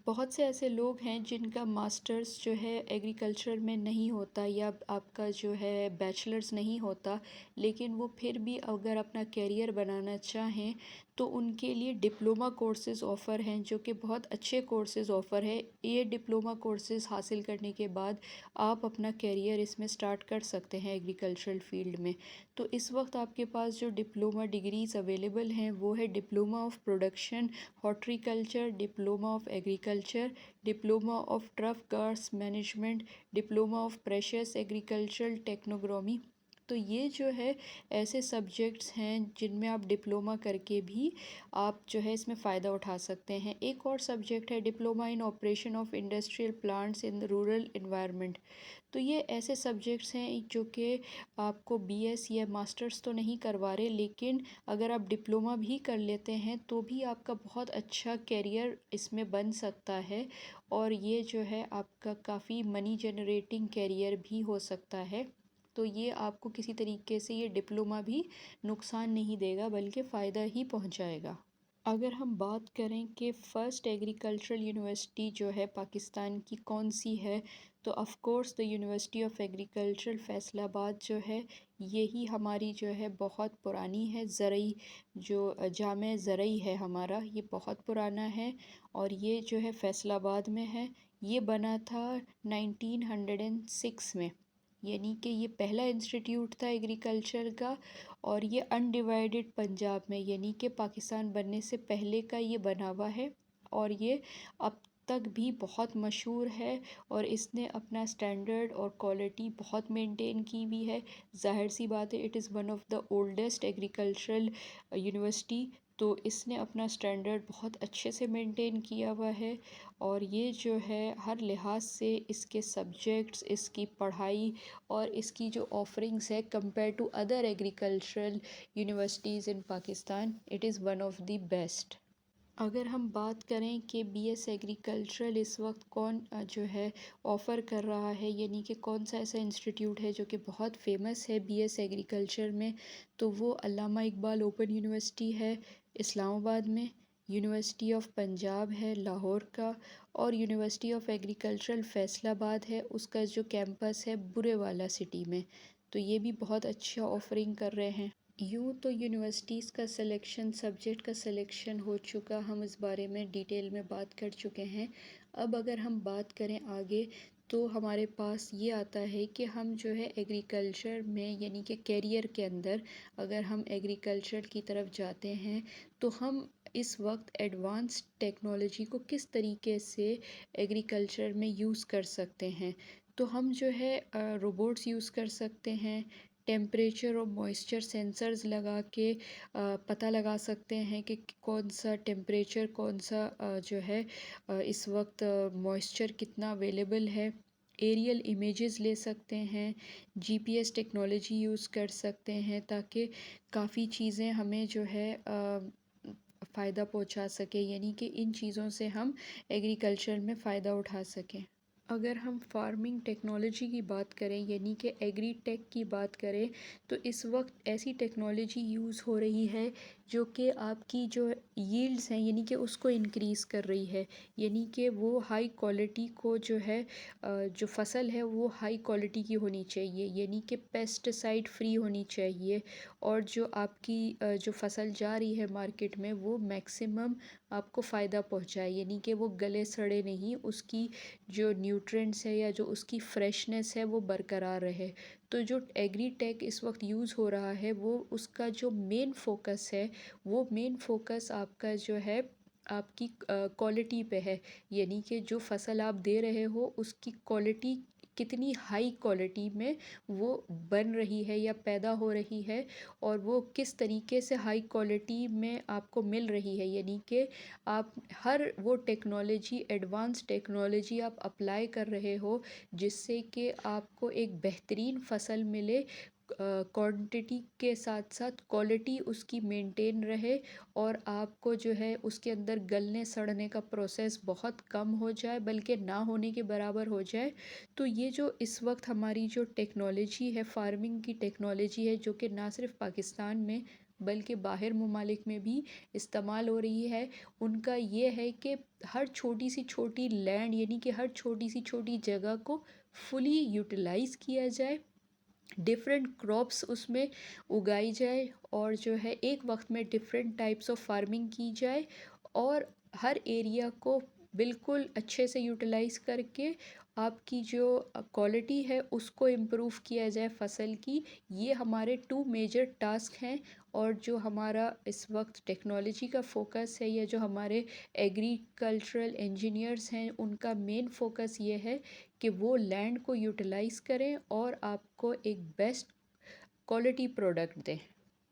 بہت سے ایسے لوگ ہیں جن کا ماسٹرز جو ہے ایگریکلچر میں نہیں ہوتا، یا آپ کا جو ہے بیچلرز نہیں ہوتا، لیکن وہ پھر بھی اگر اپنا کیریئر بنانا چاہیں تو ان کے لیے ڈپلومہ کورسز آفر ہیں جو کہ بہت اچھے کورسز آفر ہے۔ یہ ڈپلومہ کورسز حاصل کرنے کے بعد آپ اپنا کیریئر اس میں سٹارٹ کر سکتے ہیں ایگریکلچرل فیلڈ میں۔ تو اس وقت آپ کے پاس جو ڈپلومہ ڈگریز اویلیبل ہیں وہ ہے diploma of production horticulture, diploma of agriculture, diploma of turf grass management, diploma of precision agricultural technography, تو یہ جو ہے ایسے سبجیکٹس ہیں جن میں آپ ڈپلومہ کر کے بھی آپ جو ہے اس میں فائدہ اٹھا سکتے ہیں۔ ایک اور سبجیکٹ ہے diploma in operation of industrial plants in rural environment. تو یہ ایسے سبجیکٹس ہیں جو کہ آپ کو بی ایس یا ماسٹرز تو نہیں کروا رہے، لیکن اگر آپ ڈپلومہ بھی کر لیتے ہیں تو بھی آپ کا بہت اچھا کیریئر اس میں بن سکتا ہے، اور یہ جو ہے آپ کا کافی منی جنریٹنگ کیریئر بھی ہو سکتا ہے۔ تو یہ آپ کو کسی طریقے سے یہ ڈپلومہ بھی نقصان نہیں دے گا بلکہ فائدہ ہی پہنچائے گا۔ اگر ہم بات کریں کہ فرسٹ ایگریکلچرل یونیورسٹی جو ہے پاکستان کی کون سی ہے، تو of course the university of agriculture Faisal آباد جو ہے، یہی ہماری جو ہے بہت پرانی ہے۔ زرعی جو جامع زرعی ہے ہمارا، یہ بہت پرانا ہے اور یہ جو ہے فیصل آباد میں ہے۔ یہ بنا تھا 1906 میں، یعنی کہ یہ پہلا انسٹیٹیوٹ تھا ایگریکلچر کا، اور یہ انڈیوائیڈڈ پنجاب میں، یعنی کہ پاکستان بننے سے پہلے کا یہ بنا ہوا ہے، اور یہ اب تک بھی بہت مشہور ہے، اور اس نے اپنا اسٹینڈرڈ اور کوالٹی بہت مینٹین کی بھی ہے۔ ظاہر سی بات ہے، it is one of the oldest agricultural university, تو اس نے اپنا اسٹینڈرڈ بہت اچھے سے مینٹین کیا ہوا ہے، اور یہ جو ہے ہر لحاظ سے اس کے سبجیکٹس، اس کی پڑھائی اور اس کی جو آفرنگس ہے compare to other agricultural universities in Pakistan, it is one of the best. اگر ہم بات کریں کہ بی ایس ایگریکلچرل اس وقت کون جو ہے آفر کر رہا ہے، یعنی کہ کون سا ایسا انسٹیٹیوٹ ہے جو کہ بہت فیمس ہے بی ایس ایگریکلچر میں، تو وہ علامہ اقبال اوپن یونیورسٹی ہے اسلام آباد میں، یونیورسٹی آف پنجاب ہے لاہور کا، اور یونیورسٹی آف ایگریکلچرل فیصل آباد ہے، اس کا جو کیمپس ہے برے والا سٹی میں۔ تو یہ بھی بہت اچھا آفرنگ کر رہے ہیں۔ یوں تو یونیورسٹیز کا سلیکشن، سبجیکٹ کا سلیکشن ہو چکا، ہم اس بارے میں ڈیٹیل میں بات کر چکے ہیں۔ اب اگر ہم بات کریں آگے، تو ہمارے پاس یہ آتا ہے کہ ہم جو ہے ایگریکلچر میں، یعنی کہ کیریئر کے اندر اگر ہم ایگریکلچر کی طرف جاتے ہیں تو ہم اس وقت ایڈوانس ٹیکنالوجی کو کس طریقے سے ایگریکلچر میں یوز کر سکتے ہیں۔ تو ہم جو ہے روبوٹس یوز کر سکتے ہیں، ٹیمپریچر اور موئسچر سینسرز لگا کے پتہ لگا سکتے ہیں کہ کون سا ٹیمپریچر، کون سا جو ہے اس وقت موئسچر کتنا اویلیبل ہے۔ ایریل امیجز لے سکتے ہیں، جی پی ایس ٹیکنالوجی یوز کر سکتے ہیں، تاکہ کافی چیزیں ہمیں جو ہے فائدہ پہنچا سکے، یعنی کہ ان چیزوں سے ہم ایگریکلچر میں فائدہ اٹھا سکیں۔ اگر ہم فارمنگ ٹیکنالوجی کی بات کریں، یعنی کہ ایگری ٹیک کی بات کریں، تو اس وقت ایسی ٹیکنالوجی یوز ہو رہی ہے جو کہ آپ کی جو ییلڈز ہیں، یعنی کہ اس کو انکریز کر رہی ہے، یعنی کہ وہ ہائی کوالٹی کو جو ہے جو فصل ہے وہ ہائی کوالٹی کی ہونی چاہیے، یعنی کہ پیسٹی سائڈ فری ہونی چاہیے، اور جو آپ کی جو فصل جا رہی ہے مارکیٹ میں وہ میکسیمم آپ کو فائدہ پہنچائے، یعنی کہ وہ گلے سڑے نہیں، اس کی جو نیوٹرینٹس ہے یا جو اس کی فریشنس ہے وہ برقرار رہے۔ تو جو ایگری ٹیک اس وقت یوز ہو رہا ہے، وہ اس کا جو مین فوکس ہے، وہ مین فوکس آپ کا جو ہے آپ کی کوالٹی پہ ہے، یعنی کہ جو فصل آپ دے رہے ہو اس کی کوالٹی کتنی ہائی کوالٹی میں وہ بن رہی ہے یا پیدا ہو رہی ہے، اور وہ کس طریقے سے ہائی کوالٹی میں آپ کو مل رہی ہے، یعنی کہ آپ ہر وہ ٹیکنالوجی، ایڈوانس ٹیکنالوجی آپ اپلائی کر رہے ہو جس سے کہ آپ کو ایک بہترین فصل ملے، کوانٹٹی کے ساتھ ساتھ کوالٹی اس کی مینٹین رہے، اور آپ کو جو ہے اس کے اندر گلنے سڑنے کا پروسیس بہت کم ہو جائے بلکہ نہ ہونے کے برابر ہو جائے۔ تو یہ جو اس وقت ہماری جو ٹیکنالوجی ہے، فارمنگ کی ٹیکنالوجی ہے، جو کہ نہ صرف پاکستان میں بلکہ باہر ممالک میں بھی استعمال ہو رہی ہے، ان کا یہ ہے کہ ہر چھوٹی سی چھوٹی لینڈ، یعنی کہ ہر چھوٹی سی چھوٹی جگہ کو فلی یوٹیلائز کیا جائے، ڈفرینٹ کراپس اس میں اگائی جائے، اور جو ہے ایک وقت میں ڈفرینٹ ٹائپس آف فارمنگ کی جائے، اور ہر ایریا کو بالکل اچھے سے یوٹیلائز کر کے آپ کی جو کوالٹی ہے اس کو امپروو کیا جائے فصل کی۔ یہ ہمارے ٹو میجر ٹاسک ہیں، اور جو ہمارا اس وقت ٹیکنالوجی کا فوکس ہے، یا جو ہمارے ایگریکلچرل انجینئرز ہیں ان کا مین فوکس یہ ہے کہ وہ لینڈ کو یوٹیلائز کریں اور آپ کو ایک بیسٹ کوالٹی پروڈکٹ دیں۔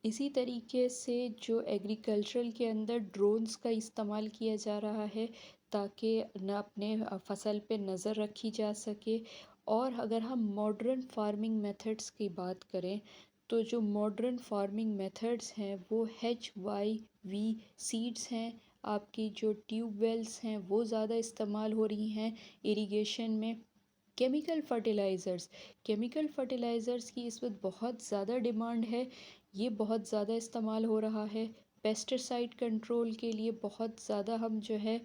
اسی طریقے سے جو ایگریکلچرل کے اندر ڈرونز کا استعمال کیا جا رہا ہے تاکہ نہ اپنے فصل پہ نظر رکھی جا سکے۔ اور اگر ہم ماڈرن فارمنگ میتھڈس کی بات کریں تو جو ماڈرن فارمنگ میتھڈس ہیں وہ HYV سیڈز ہیں، آپ کی جو ٹیوب ویلز ہیں وہ زیادہ استعمال ہو رہی ہیں اریگیشن میں۔ کیمیکل فرٹیلائزرز کی اس وقت بہت زیادہ ڈیمانڈ ہے، یہ بہت زیادہ استعمال ہو رہا ہے۔ پیسٹیسائڈ کنٹرول کے لیے بہت زیادہ ہم جو ہے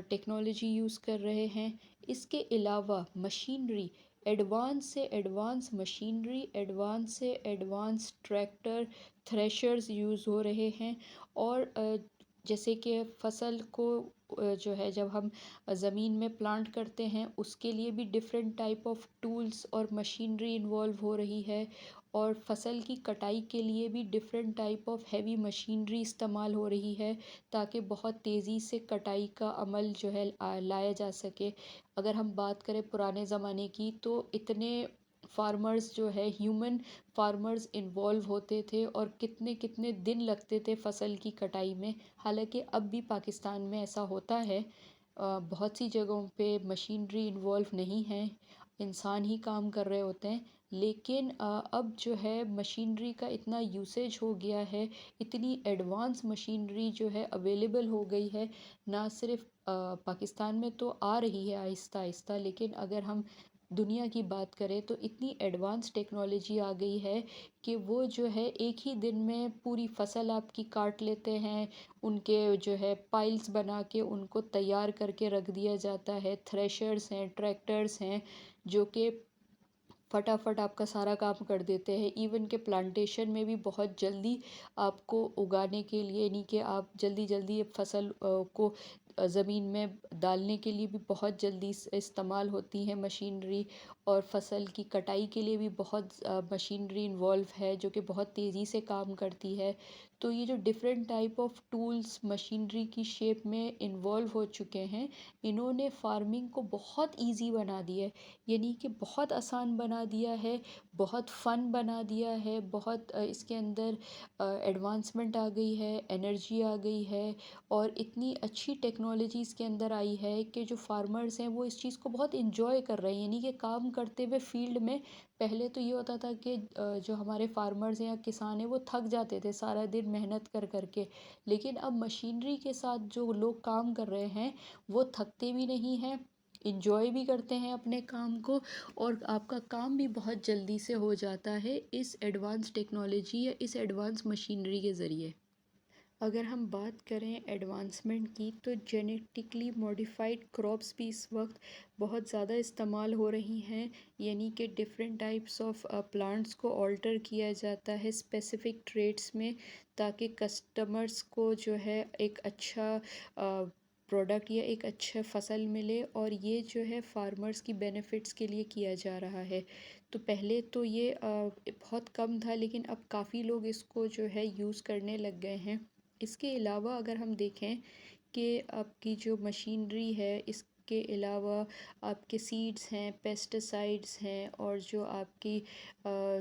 ٹیکنالوجی یوز کر رہے ہیں۔ اس کے علاوہ مشینری، ایڈوانس سے ایڈوانس مشینری، ایڈوانس سے ایڈوانس ٹریکٹر، تھریشرز یوز ہو رہے ہیں۔ اور جیسے کہ فصل کو جو ہے جب ہم زمین میں پلانٹ کرتے ہیں اس کے لیے بھی ڈفرینٹ ٹائپ آف ٹولز اور مشینری انوالو ہو رہی ہے، اور فصل کی کٹائی کے لیے بھی different type of heavy machinery استعمال ہو رہی ہے تاکہ بہت تیزی سے کٹائی کا عمل جو ہے لایا جا سکے۔ اگر ہم بات کریں پرانے زمانے کی تو اتنے فارمرز جو ہے ہیومن فارمرز انوالو ہوتے تھے اور کتنے کتنے دن لگتے تھے فصل کی کٹائی میں، حالانکہ اب بھی پاکستان میں ایسا ہوتا ہے، بہت سی جگہوں پہ مشینری انوالو نہیں ہیں، انسان ہی کام کر رہے ہوتے ہیں، لیکن اب جو ہے مشینری کا اتنا یوسیج ہو گیا ہے، اتنی ایڈوانس مشینری جو ہے اویلیبل ہو گئی ہے، نہ صرف پاکستان میں تو آ رہی ہے آہستہ آہستہ، لیکن اگر ہم دنیا کی بات کریں تو اتنی ایڈوانس ٹیکنالوجی آ گئی ہے کہ وہ جو ہے ایک ہی دن میں پوری فصل آپ کی کاٹ لیتے ہیں، ان کے جو ہے پائلز بنا کے ان کو تیار کر کے رکھ دیا جاتا ہے۔ تھریشرز ہیں، ٹریکٹرز ہیں جو کہ فٹافٹ آپ کا سارا کام کر دیتے ہیں۔ ایون کہ پلانٹیشن میں بھی بہت جلدی آپ کو اگانے کے لیے، یعنی کہ آپ جلدی جلدی فصل کو زمین میں ڈالنے کے لیے بھی بہت جلدی استعمال ہوتی ہیں مشینری، اور فصل کی کٹائی کے لیے بھی بہت مشینری انوالو ہے جو کہ بہت تیزی سے کام کرتی ہے۔ تو یہ جو different type of tools machinery کی شیپ میں انوالو ہو چکے ہیں، انہوں نے فارمنگ کو بہت ایزی بنا دیا ہے، یعنی کہ بہت آسان بنا دیا ہے، بہت فن بنا دیا ہے، بہت اس کے اندر ایڈوانسمنٹ آ گئی ہے، انرجی آ گئی ہے، اور اتنی اچھی ٹیکنالوجی اس کے اندر آئی ہے کہ جو فارمرز ہیں وہ اس چیز کو بہت انجوائے کر رہے ہیں، یعنی کہ کام کرتے ہوئے فیلڈ میں۔ پہلے تو یہ ہوتا تھا کہ جو ہمارے فارمرز ہیں یا کسان ہیں وہ تھک جاتے تھے سارا دن محنت کر کر کے، لیکن اب مشینری کے ساتھ جو لوگ کام کر رہے ہیں وہ تھکتے بھی نہیں ہیں، انجوائے بھی کرتے ہیں اپنے کام کو، اور آپ کا کام بھی بہت جلدی سے ہو جاتا ہے اس ایڈوانس ٹیکنالوجی یا اس ایڈوانس مشینری کے ذریعے۔ اگر ہم بات کریں ایڈوانسمنٹ کی تو جینیٹکلی موڈیفائڈ کراپس بھی اس وقت بہت زیادہ استعمال ہو رہی ہیں، یعنی کہ ڈفرینٹ ٹائپس آف پلانٹس کو آلٹر کیا جاتا ہے اسپیسیفک ٹریٹس میں تاکہ کسٹمرز کو جو ہے ایک اچھا پروڈکٹ یا ایک اچھا فصل ملے، اور یہ جو ہے فارمرز کی بینیفٹس کے لیے کیا جا رہا ہے۔ تو پہلے تو یہ بہت کم تھا، لیکن اب کافی لوگ اس کو جو ہے یوز کرنے لگ گئے ہیں۔ اس کے علاوہ اگر ہم دیکھیں کہ آپ کی جو مشینری ہے، اس کے علاوہ آپ کے سیڈز ہیں، پیسٹیسائڈز ہیں، اور جو آپ کی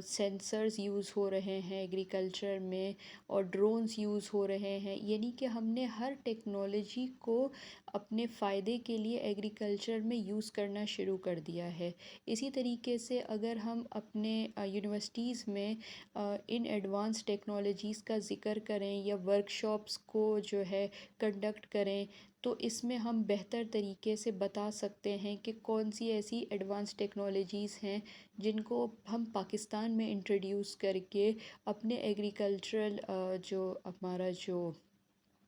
سینسرز یوز ہو رہے ہیں ایگریکلچر میں، اور ڈرونز یوز ہو رہے ہیں، یعنی کہ ہم نے ہر ٹیکنالوجی کو اپنے فائدے کے لیے ایگریکلچر میں یوز کرنا شروع کر دیا ہے۔ اسی طریقے سے اگر ہم اپنے یونیورسٹیز میں ان ایڈوانس ٹیکنالوجیز کا ذکر کریں یا ورک شاپس کو جو ہے کنڈکٹ کریں، تو اس میں ہم بہتر طریقے سے بتا سکتے ہیں کہ کون سی ایسی ایڈوانس ٹیکنالوجیز ہیں جن کو ہم پاکستان میں انٹروڈیوس کر کے اپنے ایگریکلچرل جو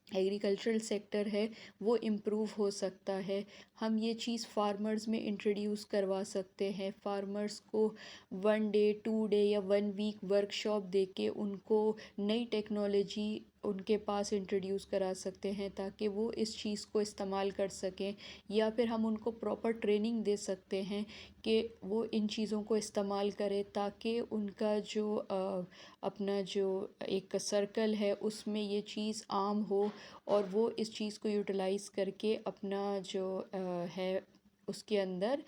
ایگریکلچرل سیکٹر ہے وہ امپروو ہو سکتا ہے۔ ہم یہ چیز فارمرز میں انٹروڈیوس کروا سکتے ہیں، فارمرز کو 1 ڈے 2 ڈے یا 1 ویک ورک شاپ دے کے ان کو نئی ٹیکنالوجی ان کے پاس انٹروڈیوس کرا سکتے ہیں تاکہ وہ اس چیز کو استعمال کر سکیں، یا پھر ہم ان کو پراپر ٹریننگ دے سکتے ہیں کہ وہ ان چیزوں کو استعمال کرے تاکہ ان کا جو اپنا جو ایک سرکل ہے اس میں یہ چیز عام ہو، اور وہ اس چیز کو یوٹیلائز کر کے اپنا جو ہے اس کے اندر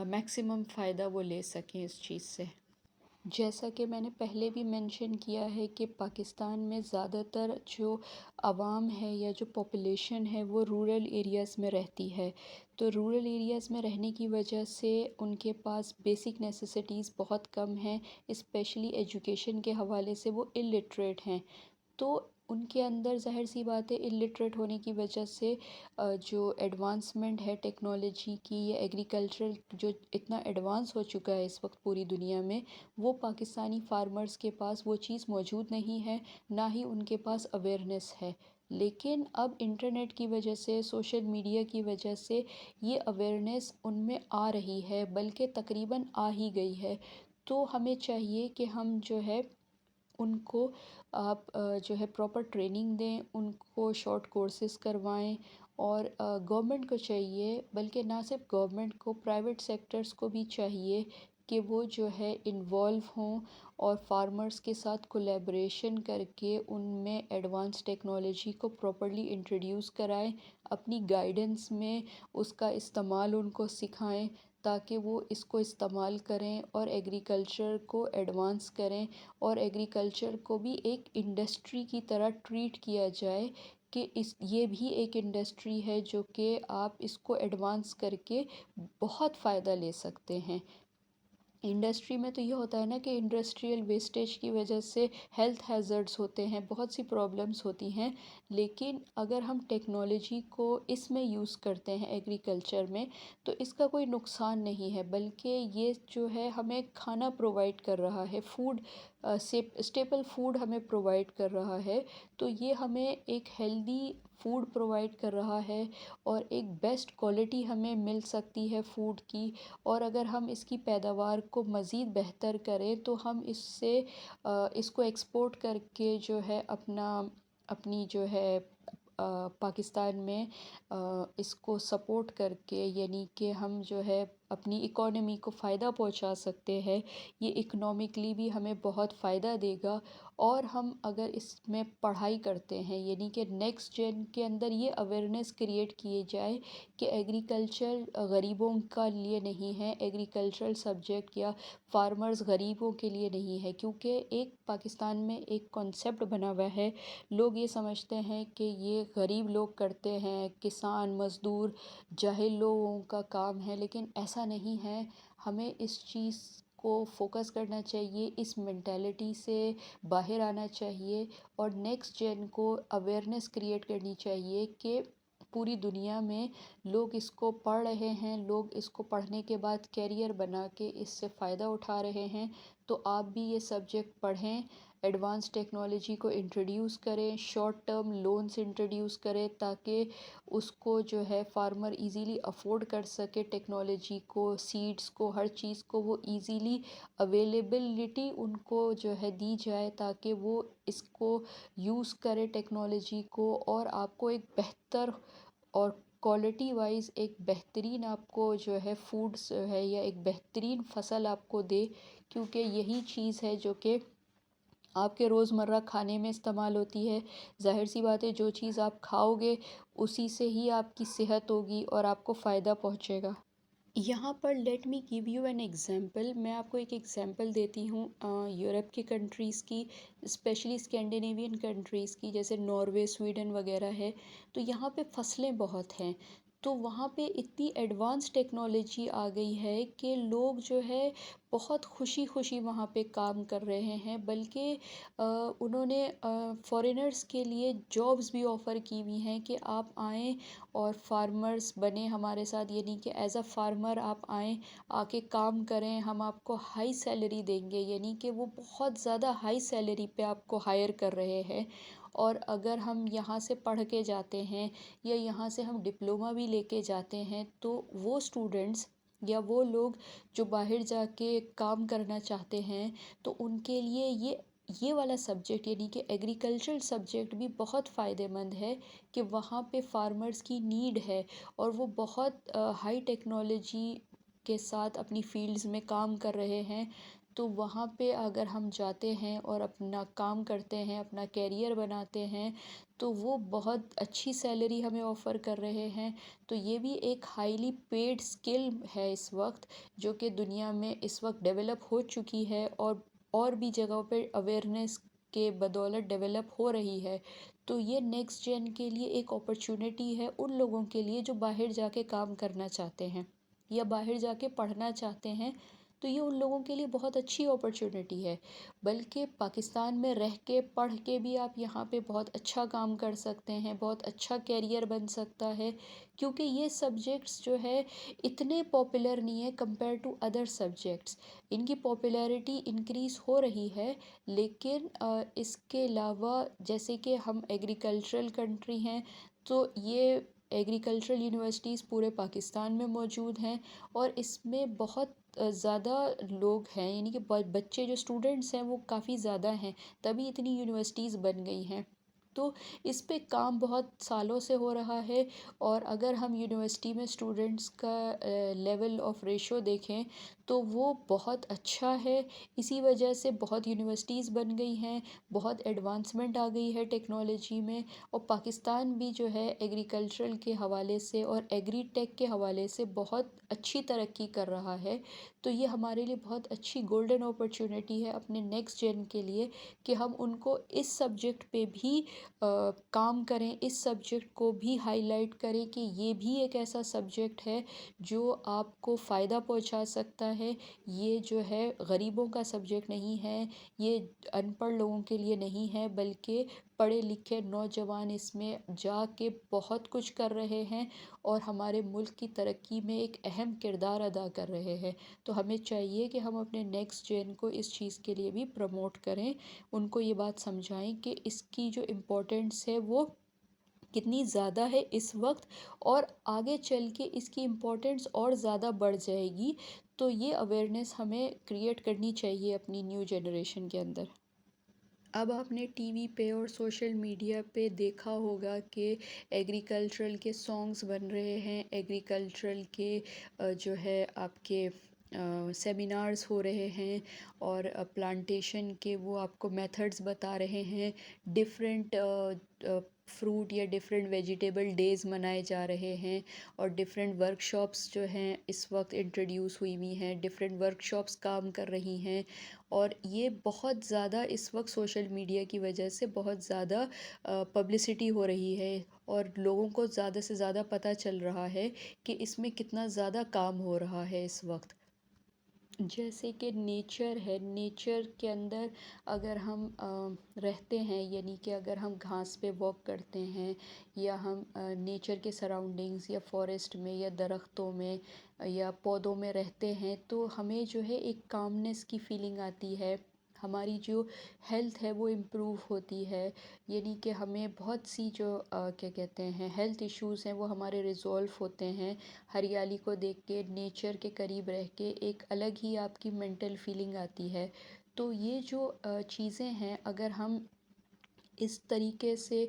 میکسیمم فائدہ وہ لے سکیں اس چیز سے۔ جیسا کہ میں نے پہلے بھی مینشن کیا ہے کہ پاکستان میں زیادہ تر جو عوام ہے یا جو پاپولیشن ہے وہ رورل ایریاز میں رہتی ہے، تو رورل ایریاز میں رہنے کی وجہ سے ان کے پاس بیسک نیسیسٹیز بہت کم ہیں، اسپیشلی ایجوکیشن کے حوالے سے وہ الٹریٹ ہیں، تو ان کے اندر ظاہر سی بات ہے الٹریٹ ہونے کی وجہ سے جو ایڈوانسمنٹ ہے ٹیکنالوجی کی یا ایگریکلچر جو اتنا ایڈوانس ہو چکا ہے اس وقت پوری دنیا میں، وہ پاکستانی فارمرز کے پاس وہ چیز موجود نہیں ہے، نہ ہی ان کے پاس اویئرنیس ہے۔ لیکن اب انٹرنیٹ کی وجہ سے، سوشل میڈیا کی وجہ سے یہ اویئرنیس ان میں آ رہی ہے، بلکہ تقریباً آ ہی گئی ہے، تو ہمیں چاہیے کہ ہم جو ہے ان کو آپ جو ہے پراپر ٹریننگ دیں، ان کو شارٹ کورسز کروائیں، اور گورنمنٹ کو چاہیے، بلکہ نہ صرف گورنمنٹ کو، پرائیویٹ سیکٹرز کو بھی چاہیے کہ وہ جو ہے انوالو ہوں اور فارمرز کے ساتھ کولیبریشن کر کے ان میں ایڈوانس ٹیکنالوجی کو پراپرلی انٹروڈیوس کرائیں، اپنی گائیڈنس میں اس کا استعمال ان کو سکھائیں تاکہ وہ اس کو استعمال کریں اور ایگریکلچر کو ایڈوانس کریں، اور ایگریکلچر کو بھی ایک انڈسٹری کی طرح ٹریٹ کیا جائے کہ یہ بھی ایک انڈسٹری ہے جو کہ آپ اس کو ایڈوانس کر کے بہت فائدہ لے سکتے ہیں۔ انڈسٹری میں تو یہ ہوتا ہے نا کہ انڈسٹریل ویسٹیج کی وجہ سے ہیلتھ ہیزرڈز ہوتے ہیں، بہت سی پرابلمس ہوتی ہیں، لیکن اگر ہم ٹیکنالوجی کو اس میں یوز کرتے ہیں ایگریکلچر میں تو اس کا کوئی نقصان نہیں ہے، بلکہ یہ جو ہے ہمیں کھانا پرووائڈ کر رہا ہے، فوڈ اسٹیپل فوڈ ہمیں پرووائڈ کر رہا ہے، تو یہ ہمیں ایک ہیلدی فوڈ پرووائڈ کر رہا ہے اور ایک بیسٹ کوالٹی ہمیں مل سکتی ہے فوڈ کی، اور اگر ہم اس کی پیداوار کو مزید بہتر کریں تو ہم اس سے اس کو ایکسپورٹ کر کے جو ہے اپنی جو ہے پاکستان میں اس کو سپورٹ کر کے، یعنی کہ ہم جو ہے اپنی اکانومی کو فائدہ پہنچا سکتے ہیں، یہ اکنامکلی بھی ہمیں بہت فائدہ دے گا، اور ہم اگر اس میں پڑھائی کرتے ہیں، یعنی کہ نیکسٹ جن کے اندر یہ اویئرنیس کریٹ کیے جائے کہ ایگریکلچر غریبوں کا لیے نہیں ہے، ایگریکلچرل سبجیکٹ یا فارمرز غریبوں کے لیے نہیں ہے، کیونکہ ایک پاکستان میں ایک کانسیپٹ بنا ہوا ہے، لوگ یہ سمجھتے ہیں کہ یہ غریب لوگ کرتے ہیں، کسان مزدور جاہل لوگوں کا کام ہے، لیکن ایسا نہیں ہے، ہمیں اس چیز کو فوکس کرنا چاہیے، اس مینٹیلٹی سے باہر آنا چاہیے، اور نیکسٹ جن کو اویئرنیس کریٹ کرنی چاہیے کہ پوری دنیا میں لوگ اس کو پڑھ رہے ہیں، لوگ اس کو پڑھنے کے بعد کیریئر بنا کے اس سے فائدہ اٹھا رہے ہیں، تو آپ بھی یہ سبجیکٹ پڑھیں، ایڈوانس ٹیکنالوجی کو انٹروڈیوس کریں، شارٹ ٹرم لونز انٹروڈیوس کریں تاکہ اس کو جو ہے فارمر ایزیلی افورڈ کر سکے، ٹیکنالوجی کو، سیڈز کو، ہر چیز کو وہ ایزیلی اویلیبلٹی ان کو جو ہے دی جائے تاکہ وہ اس کو یوز کرے ٹیکنالوجی کو، اور آپ کو ایک بہتر اور کوالٹی وائز ایک بہترین آپ کو جو ہے فوڈس ہے یا ایک بہترین فصل آپ کو دے، کیونکہ یہی چیز ہے جو کہ آپ کے روزمرہ کھانے میں استعمال ہوتی ہے، ظاہر سی بات ہے جو چیز آپ کھاؤ گے اسی سے ہی آپ کی صحت ہوگی اور آپ کو فائدہ پہنچے گا۔ یہاں پر let me give you an example, میں آپ کو ایک ایگزامپل دیتی ہوں یورپ کی کنٹریز کی، اسپیشلی اسکینڈینیوین کنٹریز کی، جیسے ناروے، سویڈن وغیرہ ہے، تو یہاں پہ فصلیں بہت ہیں، تو وہاں پہ اتنی ایڈوانس ٹیکنالوجی آ گئی ہے کہ لوگ جو ہے بہت خوشی خوشی وہاں پہ کام کر رہے ہیں، بلکہ انہوں نے فارینرز کے لیے جابز بھی آفر کی ہوئی ہیں کہ آپ آئیں اور فارمرز بنیں ہمارے ساتھ، یعنی کہ ایز اے فارمر آپ آئیں، آ کے کام کریں، ہم آپ کو ہائی سیلری دیں گے، یعنی کہ وہ بہت زیادہ ہائی سیلری پہ آپ کو ہائر کر رہے ہیں، اور اگر ہم یہاں سے پڑھ کے جاتے ہیں یا یہاں سے ہم ڈپلومہ بھی لے کے جاتے ہیں تو وہ اسٹوڈنٹس یا وہ لوگ جو باہر جا کے کام کرنا چاہتے ہیں تو ان کے لیے یہ والا سبجیکٹ، یعنی کہ ایگریکلچرل سبجیکٹ بھی بہت فائدہ مند ہے کہ وہاں پہ فارمرز کی نیڈ ہے اور وہ بہت ہائی ٹیکنالوجی کے ساتھ اپنی فیلڈز میں کام کر رہے ہیں، تو وہاں پہ اگر ہم جاتے ہیں اور اپنا کام کرتے ہیں، اپنا کیریئر بناتے ہیں، تو وہ بہت اچھی سیلری ہمیں آفر کر رہے ہیں، تو یہ بھی ایک ہائیلی پیڈ اسکل ہے اس وقت، جو کہ دنیا میں اس وقت ڈیولپ ہو چکی ہے اور اور بھی جگہوں پہ اویئرنیس کے بدولت ڈیولپ ہو رہی ہے، تو یہ نیکسٹ جن کے لیے ایک اپرچونٹی ہے ان لوگوں کے لیے جو باہر جا کے کام کرنا چاہتے ہیں یا باہر جا کے پڑھنا چاہتے ہیں، تو یہ ان لوگوں کے لیے بہت اچھی اپرچونٹی ہے۔ بلکہ پاکستان میں رہ کے پڑھ کے بھی آپ یہاں پہ بہت اچھا کام کر سکتے ہیں، بہت اچھا کیریئر بن سکتا ہے، کیونکہ یہ سبجیکٹس جو ہے اتنے پاپولر نہیں ہے کمپیئر ٹو ادر سبجیکٹس۔ ان کی پاپولیرٹی انکریز ہو رہی ہے، لیکن اس کے علاوہ جیسے کہ ہم ایگریکلچرل کنٹری ہیں، تو یہ ایگریکلچرل یونیورسٹیز پورے پاکستان میں موجود ہیں، اور اس میں بہت زیادہ لوگ ہیں، یعنی کہ بچے جو اسٹوڈنٹس ہیں وہ کافی زیادہ ہیں، تبھی اتنی یونیورسٹیز بن گئی ہیں۔ تو اس پہ کام بہت سالوں سے ہو رہا ہے، اور اگر ہم یونیورسٹی میں اسٹوڈنٹس کا لیول آف ریشو دیکھیں تو وہ بہت اچھا ہے۔ اسی وجہ سے بہت یونیورسٹیز بن گئی ہیں، بہت ایڈوانسمنٹ آ گئی ہے ٹیکنالوجی میں، اور پاکستان بھی جو ہے ایگریکلچرل کے حوالے سے اور ایگری ٹیک کے حوالے سے بہت اچھی ترقی کر رہا ہے۔ تو یہ ہمارے لیے بہت اچھی گولڈن اپرچونٹی ہے اپنے نیکسٹ جن کے لیے، کہ ہم ان کو اس سبجیکٹ پہ بھی کام کریں، اس سبجیکٹ کو بھی ہائی لائٹ کریں کہ یہ بھی ایک ایسا سبجیکٹ ہے جو آپ کو فائدہ پہنچا سکتا ہے۔ یہ جو ہے غریبوں کا سبجیکٹ نہیں ہے، یہ ان پڑھ لوگوں کے لیے نہیں ہے، بلکہ پڑھے لکھے نوجوان اس میں جا کے بہت کچھ کر رہے ہیں اور ہمارے ملک کی ترقی میں ایک اہم کردار ادا کر رہے ہیں۔ تو ہمیں چاہیے کہ ہم اپنے نیکسٹ جن کو اس چیز کے لیے بھی پروموٹ کریں، ان کو یہ بات سمجھائیں کہ اس کی جو امپورٹنس ہے وہ کتنی زیادہ ہے اس وقت، اور آگے چل کے اس کی امپورٹنس اور زیادہ بڑھ جائے گی۔ تو یہ اویئرنیس ہمیں کریٹ کرنی چاہیے اپنی نیو جنریشن کے اندر۔ اب آپ نے ٹی وی پہ اور سوشل میڈیا پہ دیکھا ہوگا کہ ایگریکلچرل کے سانگز بن رہے ہیں، ایگریکلچرل کے جو ہے آپ کے سیمینارز ہو رہے ہیں، اور پلانٹیشن کے وہ آپ کو میتھڈز بتا رہے ہیں، ڈفرینٹ فروٹ یا ڈفرینٹ ویجیٹیبل ڈیز منائے جا رہے ہیں، اور ڈفرینٹ ورک شاپس جو ہیں اس وقت انٹروڈیوس ہوئی ہوئی ہیں، ڈفرینٹ ورک شاپس کام کر رہی ہیں، اور یہ بہت زیادہ اس وقت سوشل میڈیا کی وجہ سے بہت زیادہ پبلسٹی ہو رہی ہے، اور لوگوں کو زیادہ سے زیادہ پتہ چل رہا ہے کہ اس میں کتنا زیادہ کام ہو رہا ہے اس وقت۔ جیسے کہ نیچر ہے، نیچر کے اندر اگر ہم رہتے ہیں، یعنی کہ اگر ہم گھاس پہ واک کرتے ہیں، یا ہم نیچر کے سراؤنڈنگز یا فارسٹ میں یا درختوں میں یا پودوں میں رہتے ہیں، تو ہمیں جو ہے ایک کامنس کی فیلنگ آتی ہے، ہماری جو ہیلتھ ہے وہ امپروو ہوتی ہے، یعنی کہ ہمیں بہت سی جو کیا کہتے ہیں ہیلتھ ایشوز ہیں وہ ہمارے ریزولو ہوتے ہیں، ہریالی کو دیکھ کے، نیچر کے قریب رہ کے ایک الگ ہی آپ کی مینٹل فیلنگ آتی ہے۔ تو یہ جو چیزیں ہیں، اگر ہم اس طریقے سے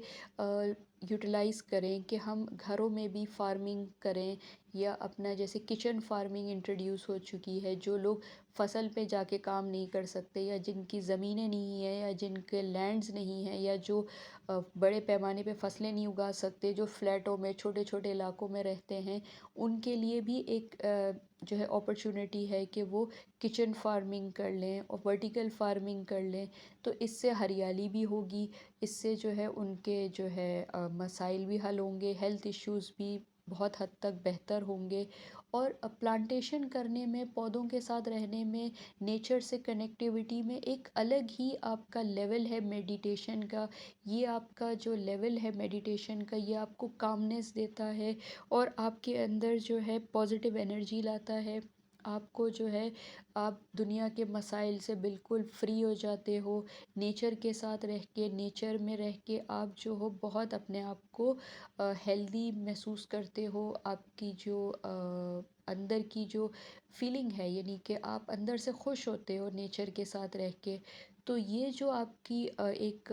یوٹیلائز کریں کہ ہم گھروں میں بھی فارمنگ کریں، یا اپنا جیسے کچن فارمنگ انٹروڈیوس ہو چکی ہے، جو لوگ فصل پہ جا کے کام نہیں کر سکتے، یا جن کی زمینیں نہیں ہیں، یا جن کے لینڈز نہیں ہیں، یا جو بڑے پیمانے پہ فصلیں نہیں اگا سکتے، جو فلیٹوں میں چھوٹے چھوٹے علاقوں میں رہتے ہیں، ان کے لیے بھی ایک جو ہے اپرچونٹی ہے کہ وہ کچن فارمنگ کر لیں اور ورٹیکل فارمنگ کر لیں، تو اس سے ہریالی بھی ہوگی، اس سے جو ہے ان کے جو ہے مسائل بھی حل ہوں گے، ہیلتھ ایشوز بھی بہت حد تک بہتر ہوں گے، اور پلانٹیشن کرنے میں، پودوں کے ساتھ رہنے میں، نیچر سے کنیکٹیوٹی میں ایک الگ ہی آپ کا لیول ہے میڈیٹیشن کا۔ یہ آپ کا جو لیول ہے میڈیٹیشن کا، یہ آپ کو کامنس دیتا ہے، اور آپ کے اندر جو ہے پازیٹیو انرجی لاتا ہے، آپ کو جو ہے آپ دنیا کے مسائل سے بالکل فری ہو جاتے ہو، نیچر کے ساتھ رہ کے، نیچر میں رہ کے آپ جو ہو بہت اپنے آپ کو ہیلدی محسوس کرتے ہو، آپ کی جو اندر کی جو فیلنگ ہے، یعنی کہ آپ اندر سے خوش ہوتے ہو نیچر کے ساتھ رہ کے، تو یہ جو آپ کی ایک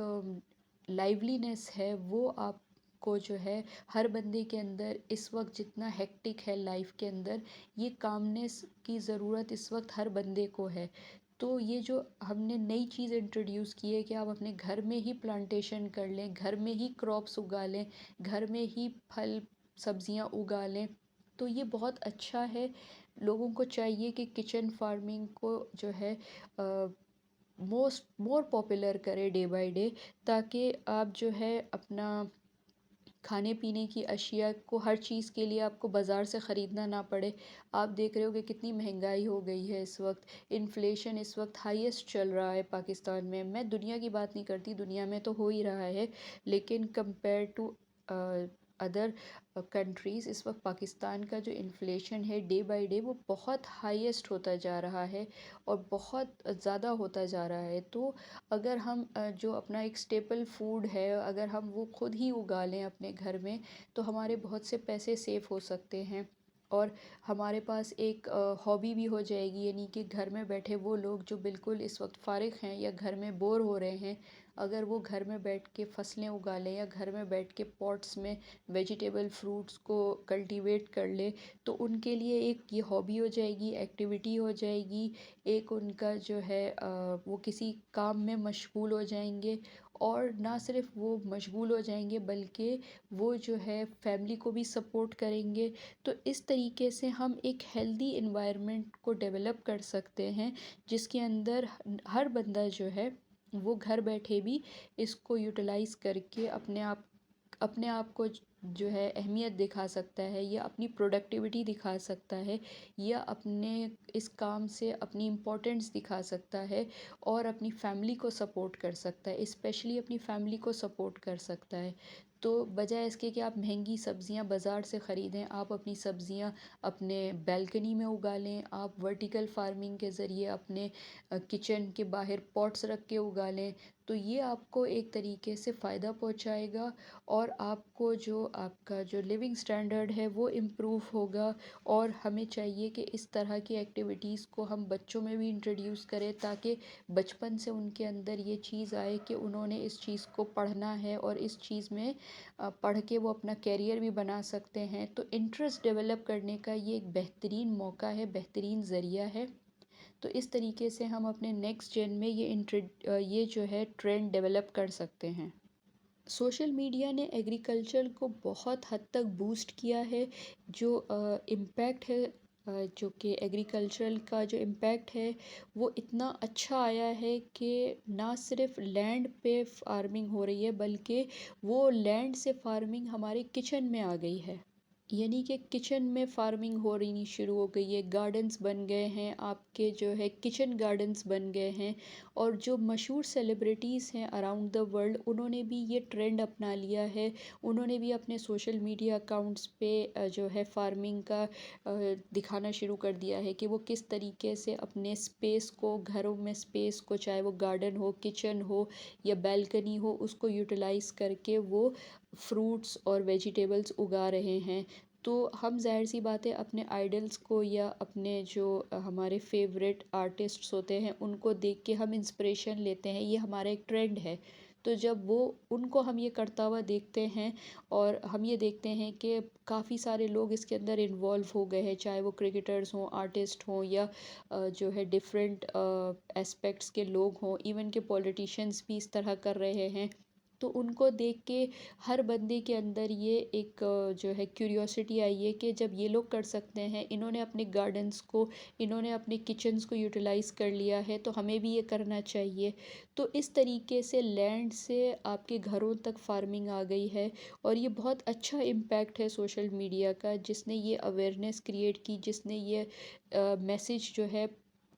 لائیولینس ہے وہ آپ کو جو ہے ہر بندے کے اندر اس وقت جتنا ہیکٹک ہے لائف کے اندر، یہ کامنس کی ضرورت اس وقت ہر بندے کو ہے۔ تو یہ جو ہم نے نئی چیز انٹروڈیوس کی ہے کہ آپ اپنے گھر میں ہی پلانٹیشن کر لیں، گھر میں ہی کراپس اگا لیں، گھر میں ہی پھل سبزیاں اگا لیں، تو یہ بہت اچھا ہے۔ لوگوں کو چاہیے کہ کچن فارمنگ کو جو ہے مور پاپولر کرے ڈے بائی ڈے، تاکہ آپ جو ہے اپنا کھانے پینے کی اشیاء کو ہر چیز کے لیے آپ کو بازار سے خریدنا نہ پڑے۔ آپ دیکھ رہے ہو کہ کتنی مہنگائی ہو گئی ہے اس وقت، انفلیشن اس وقت ہائیسٹ چل رہا ہے پاکستان میں دنیا کی بات نہیں کرتی، دنیا میں تو ہو ہی رہا ہے، لیکن کمپیئر ٹو ادر کنٹریز اس وقت پاکستان کا جو انفلیشن ہے ڈے بائی ڈے وہ بہت ہائیسٹ ہوتا جا رہا ہے اور بہت زیادہ ہوتا جا رہا ہے۔ تو اگر ہم جو اپنا ایک اسٹیپل فوڈ ہے اگر ہم وہ خود ہی اگا لیں اپنے گھر میں، تو ہمارے بہت سے پیسے سیو ہو سکتے ہیں، اور ہمارے پاس ایک ہابی بھی ہو جائے گی، یعنی کہ گھر میں بیٹھے وہ لوگ جو بالکل اس وقت فارغ ہیں یا گھر میں بور ہو رہے ہیں، اگر وہ گھر میں بیٹھ کے فصلیں اگا لیں یا گھر میں بیٹھ کے پاٹس میں ویجیٹیبل فروٹس کو کلٹیویٹ کر لے، تو ان کے لیے ایک یہ ہابی ہو جائے گی، ایکٹیویٹی ہو جائے گی، ایک ان کا جو ہے وہ کسی کام میں مشغول ہو جائیں گے، اور نہ صرف وہ مشغول ہو جائیں گے بلکہ وہ جو ہے فیملی کو بھی سپورٹ کریں گے۔ تو اس طریقے سے ہم ایک ہیلدی انوائرمنٹ کو ڈیولپ کر سکتے ہیں، جس کے اندر ہر بندہ جو ہے وہ گھر بیٹھے بھی اس کو یوٹیلائز کر کے اپنے آپ کو جو ہے اہمیت دکھا سکتا ہے، یا اپنی پروڈکٹیوٹی دکھا سکتا ہے، یا اپنے اس کام سے اپنی امپورٹنس دکھا سکتا ہے، اور اپنی فیملی کو سپورٹ کر سکتا ہے، اسپیشلی اپنی فیملی کو سپورٹ کر سکتا ہے۔ تو بجائے اس کے کہ آپ مہنگی سبزیاں بازار سے خریدیں، آپ اپنی سبزیاں اپنے بیلکنی میں اگا لیں، آپ ورٹیکل فارمنگ کے ذریعے اپنے کچن کے باہر پاٹس رکھ کے اگا لیں، تو یہ آپ کو ایک طریقے سے فائدہ پہنچائے گا، اور آپ کو جو آپ کا جو لیونگ سٹینڈرڈ ہے وہ امپروو ہوگا۔ اور ہمیں چاہیے کہ اس طرح کی ایکٹیویٹیز کو ہم بچوں میں بھی انٹروڈیوس کریں، تاکہ بچپن سے ان کے اندر یہ چیز آئے کہ انہوں نے اس چیز کو پڑھنا ہے، اور اس چیز میں پڑھ کے وہ اپنا کیریئر بھی بنا سکتے ہیں۔ تو انٹرسٹ ڈیولپ کرنے کا یہ ایک بہترین موقع ہے، بہترین ذریعہ ہے۔ تو اس طریقے سے ہم اپنے نیکسٹ جن میں یہ جو ہے ٹرینڈ ڈیولپ کر سکتے ہیں۔ سوشل میڈیا نے ایگریکلچر کو بہت حد تک بوسٹ کیا ہے۔ جو امپیکٹ ہے جو کہ ایگریکلچرل کا جو امپیکٹ ہے وہ اتنا اچھا آیا ہے کہ نہ صرف لینڈ پہ فارمنگ ہو رہی ہے بلکہ وہ لینڈ سے فارمنگ ہمارے کچن میں آ گئی ہے، یعنی کہ کچن میں فارمنگ ہو رہی شروع ہو گئی ہے، گارڈنز بن گئے ہیں، آپ کے جو ہے کچن گارڈنز بن گئے ہیں، اور جو مشہور سیلیبریٹیز ہیں اراؤنڈ دا ورلڈ انہوں نے بھی یہ ٹرینڈ اپنا لیا ہے، انہوں نے بھی اپنے سوشل میڈیا اکاؤنٹس پہ جو ہے فارمنگ کا دکھانا شروع کر دیا ہے کہ وہ کس طریقے سے اپنے اسپیس کو، گھروں میں اسپیس کو، چاہے وہ گارڈن ہو، کچن ہو یا بیلکنی ہو، اس کو یوٹیلائز کر کے وہ فروٹس اور ویجیٹیبلز اگا رہے ہیں۔ تو ہم ظاہر سی بات ہے اپنے آئیڈلس کو یا اپنے جو ہمارے فیوریٹ آرٹسٹس ہوتے ہیں ان کو دیکھ کے ہم انسپریشن لیتے ہیں، یہ ہمارا ایک ٹرینڈ ہے۔ تو جب وہ ان کو ہم یہ کرتا ہوا دیکھتے ہیں، اور ہم یہ دیکھتے ہیں کہ کافی سارے لوگ اس کے اندر انوالو ہو گئے ہیں، چاہے وہ کرکٹرز ہوں، آرٹسٹ ہوں، یا جو ہے ڈفرینٹ اسپیکٹس کے لوگ ہوں، ایون کہ پولیٹیشینس بھی اس طرح کر رہے ہیں، تو ان کو دیکھ کے ہر بندے کے اندر یہ ایک جو ہے کیوریوسٹی آئی ہے کہ جب یہ لوگ کر سکتے ہیں، انہوں نے اپنے گارڈنز کو، انہوں نے اپنے کچنز کو یوٹیلائز کر لیا ہے، تو ہمیں بھی یہ کرنا چاہیے۔ تو اس طریقے سے لینڈ سے آپ کے گھروں تک فارمنگ آ گئی ہے، اور یہ بہت اچھا امپیکٹ ہے سوشل میڈیا کا، جس نے یہ اویئرنیس کریٹ کی، جس نے یہ میسیج جو ہے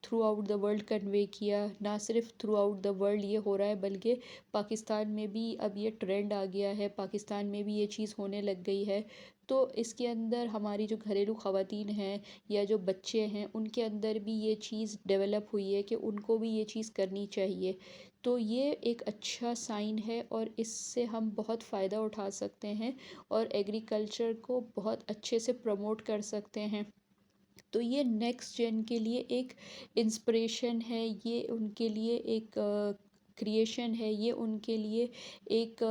تھرو آؤٹ دا ورلڈ کنوے کیا۔ نہ صرف تھرو آؤٹ دا ورلڈ یہ ہو رہا ہے بلکہ پاکستان میں بھی اب یہ ٹرینڈ آ گیا ہے، پاکستان میں بھی یہ چیز ہونے لگ گئی ہے۔ تو اس کے اندر ہماری جو گھریلو خواتین ہیں یا جو بچے ہیں ان کے اندر بھی یہ چیز ڈیولپ ہوئی ہے کہ ان کو بھی یہ چیز کرنی چاہیے۔ تو یہ ایک اچھا سائن ہے، اور اس سے ہم بہت فائدہ اٹھا سکتے ہیں، اور ایگریکلچر کو بہت اچھے سے پروموٹ کر سکتے ہیں۔ تو یہ نیکسٹ جن کے لیے ایک انسپریشن ہے، یہ ان کے لیے ایک کریشن ہے، یہ ان کے لیے ایک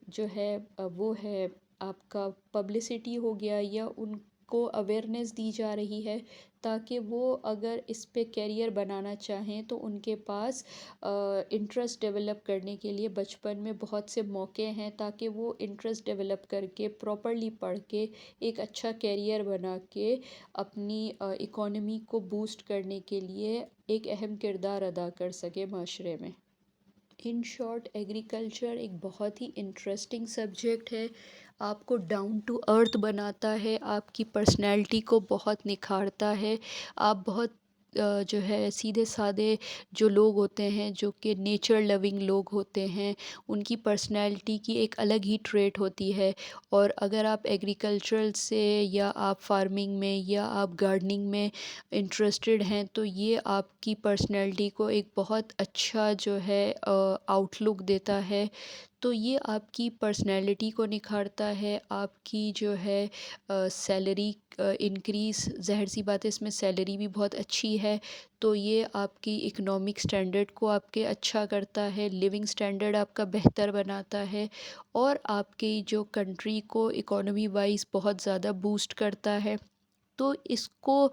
جو ہے وہ ہے آپ کا پبلسٹی ہو گیا، یا ان کو اویئرنیس دی جا رہی ہے تاکہ وہ اگر اس پہ کیریئر بنانا چاہیں تو ان کے پاس انٹرسٹ ڈیولپ کرنے کے لیے بچپن میں بہت سے موقع ہیں تاکہ وہ انٹرسٹ ڈیولپ کر کے پراپرلی پڑھ کے ایک اچھا کیریئر بنا کے اپنی اکانومی کو بوسٹ کرنے کے لیے ایک اہم کردار ادا کر سکے معاشرے میں۔ ان شارٹ ایگریکلچر ایک بہت ہی انٹرسٹنگ سبجیکٹ ہے، آپ کو ڈاؤن ٹو ارتھ بناتا ہے، آپ کی پرسنالٹی کو بہت نکھارتا ہے، آپ بہت جو ہے سیدھے سادے جو لوگ ہوتے ہیں جو کہ نیچر لونگ لوگ ہوتے ہیں ان کی پرسنالٹی کی ایک الگ ہی ٹریٹ ہوتی ہے، اور اگر آپ ایگریکلچرل سے یا آپ فارمنگ میں یا آپ گارڈننگ میں انٹرسٹڈ ہیں تو یہ آپ کی پرسنالٹی کو ایک بہت اچھا جو ہے آؤٹ لک دیتا ہے۔ تو یہ آپ کی پرسنالٹی کو نکھارتا ہے، آپ کی جو ہے سیلری انکریز، ظاہر سی بات ہے اس میں سیلری بھی بہت اچھی ہے، تو یہ آپ کی اکنامک سٹینڈرڈ کو آپ کے اچھا کرتا ہے، لیونگ سٹینڈرڈ آپ کا بہتر بناتا ہے، اور آپ کی جو کنٹری کو اکانومی وائز بہت زیادہ بوسٹ کرتا ہے۔ تو اس کو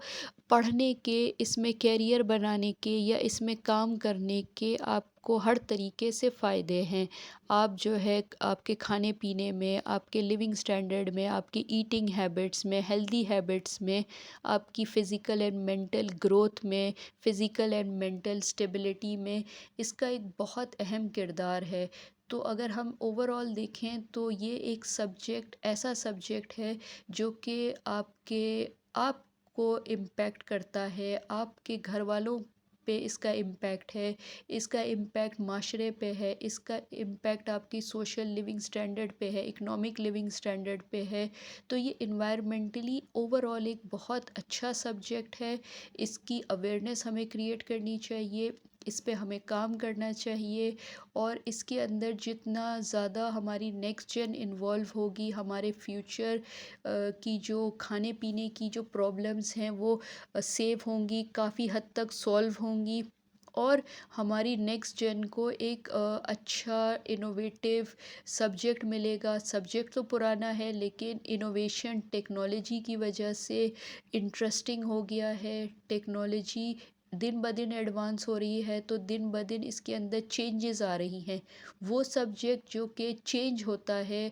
پڑھنے کے، اس میں کیریئر بنانے کے یا اس میں کام کرنے کے آپ کو ہر طریقے سے فائدے ہیں۔ آپ جو ہے آپ کے کھانے پینے میں، آپ کے لیونگ سٹینڈرڈ میں، آپ کی ایٹنگ ہیبٹس میں، ہیلدی ہیبٹس میں، آپ کی فزیکل اینڈ مینٹل گروتھ میں، فزیکل اینڈ مینٹل اسٹیبلٹی میں اس کا ایک بہت اہم کردار ہے۔ تو اگر ہم اوور آل دیکھیں تو یہ ایک سبجیکٹ ایسا سبجیکٹ ہے جو کہ آپ کو امپیکٹ کرتا ہے، آپ کے گھر والوں پہ اس کا امپیکٹ ہے، اس کا امپیکٹ معاشرے پہ ہے، اس کا امپیکٹ آپ کی سوشل لیونگ سٹینڈرڈ پہ ہے، اکنامک لیونگ سٹینڈرڈ پہ ہے۔ تو یہ انوائرمنٹلی اوور آل ایک بہت اچھا سبجیکٹ ہے، اس کی اویئرنیس ہمیں کریٹ کرنی چاہیے، اس پہ ہمیں کام کرنا چاہیے، اور اس کے اندر جتنا زیادہ ہماری نیکسٹ جن انوالو ہوگی، ہمارے فیوچر کی جو کھانے پینے کی جو پرابلمس ہیں وہ سیو ہوں گی، کافی حد تک سولو ہوں گی، اور ہماری نیکسٹ جن کو ایک اچھا انوویٹیو سبجیکٹ ملے گا۔ سبجیکٹ تو پرانا ہے لیکن انوویشن ٹیکنالوجی کی وجہ سے انٹرسٹنگ ہو گیا ہے، ٹیکنالوجی دن بدن ایڈوانس ہو رہی ہے تو دن بدن اس کے اندر چینجز آ رہی ہیں۔ وہ سبجیکٹ جو کہ چینج ہوتا ہے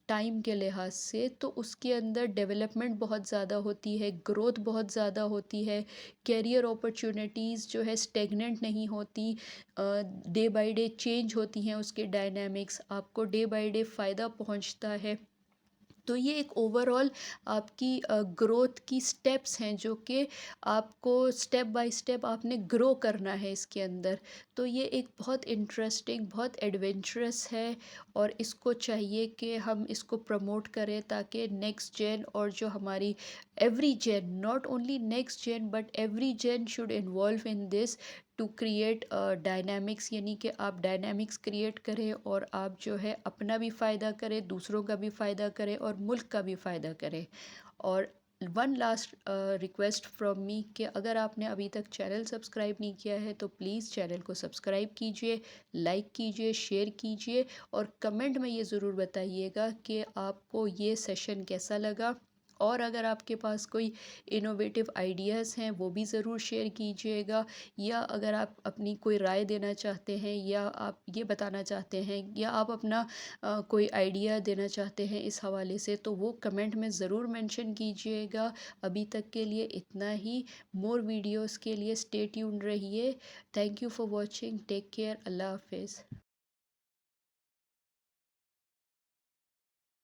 ٹائم کے لحاظ سے تو اس کے اندر ڈیولپمنٹ بہت زیادہ ہوتی ہے، گروتھ بہت زیادہ ہوتی ہے، کیریئر اپرچونیٹیز جو ہے اسٹیگننٹ نہیں ہوتی، ڈے بائی ڈے چینج ہوتی ہیں اس کے ڈائنامکس، آپ کو ڈے بائی ڈے فائدہ پہنچتا ہے۔ تو یہ ایک اوور آل آپ کی گروتھ کی سٹیپس ہیں جو کہ آپ کو سٹیپ بائی سٹیپ آپ نے گرو کرنا ہے اس کے اندر۔ تو یہ ایک بہت انٹرسٹنگ، بہت ایڈونچرس ہے، اور اس کو چاہیے کہ ہم اس کو پروموٹ کریں تاکہ نیکسٹ جن اور جو ہماری every gen, not only next gen but every gen should involve in this to create dynamics, یعنی کہ آپ ڈائنامکس کریٹ کریں اور آپ جو ہے اپنا بھی فائدہ کریں، دوسروں کا بھی فائدہ کریں اور ملک کا بھی فائدہ کریں۔ اور one last request from me کہ اگر آپ نے ابھی تک چینل سبسکرائب نہیں کیا ہے تو پلیز چینل کو سبسکرائب کیجئے، لائک کیجئے، شیئر کیجئے، اور کمنٹ میں یہ ضرور بتائیے گا کہ آپ کو یہ سیشن کیسا لگا، اور اگر آپ کے پاس کوئی انوویٹیو آئیڈیاز ہیں وہ بھی ضرور شیئر کیجئے گا، یا اگر آپ اپنی کوئی رائے دینا چاہتے ہیں یا آپ یہ بتانا چاہتے ہیں یا آپ اپنا کوئی آئیڈیا دینا چاہتے ہیں اس حوالے سے تو وہ کمنٹ میں ضرور مینشن کیجئے گا۔ ابھی تک کے لیے اتنا ہی، مور ویڈیوز کے لیے اسٹے ٹیونڈ رہیے۔ Thank you for watching, take care, اللہ حافظ۔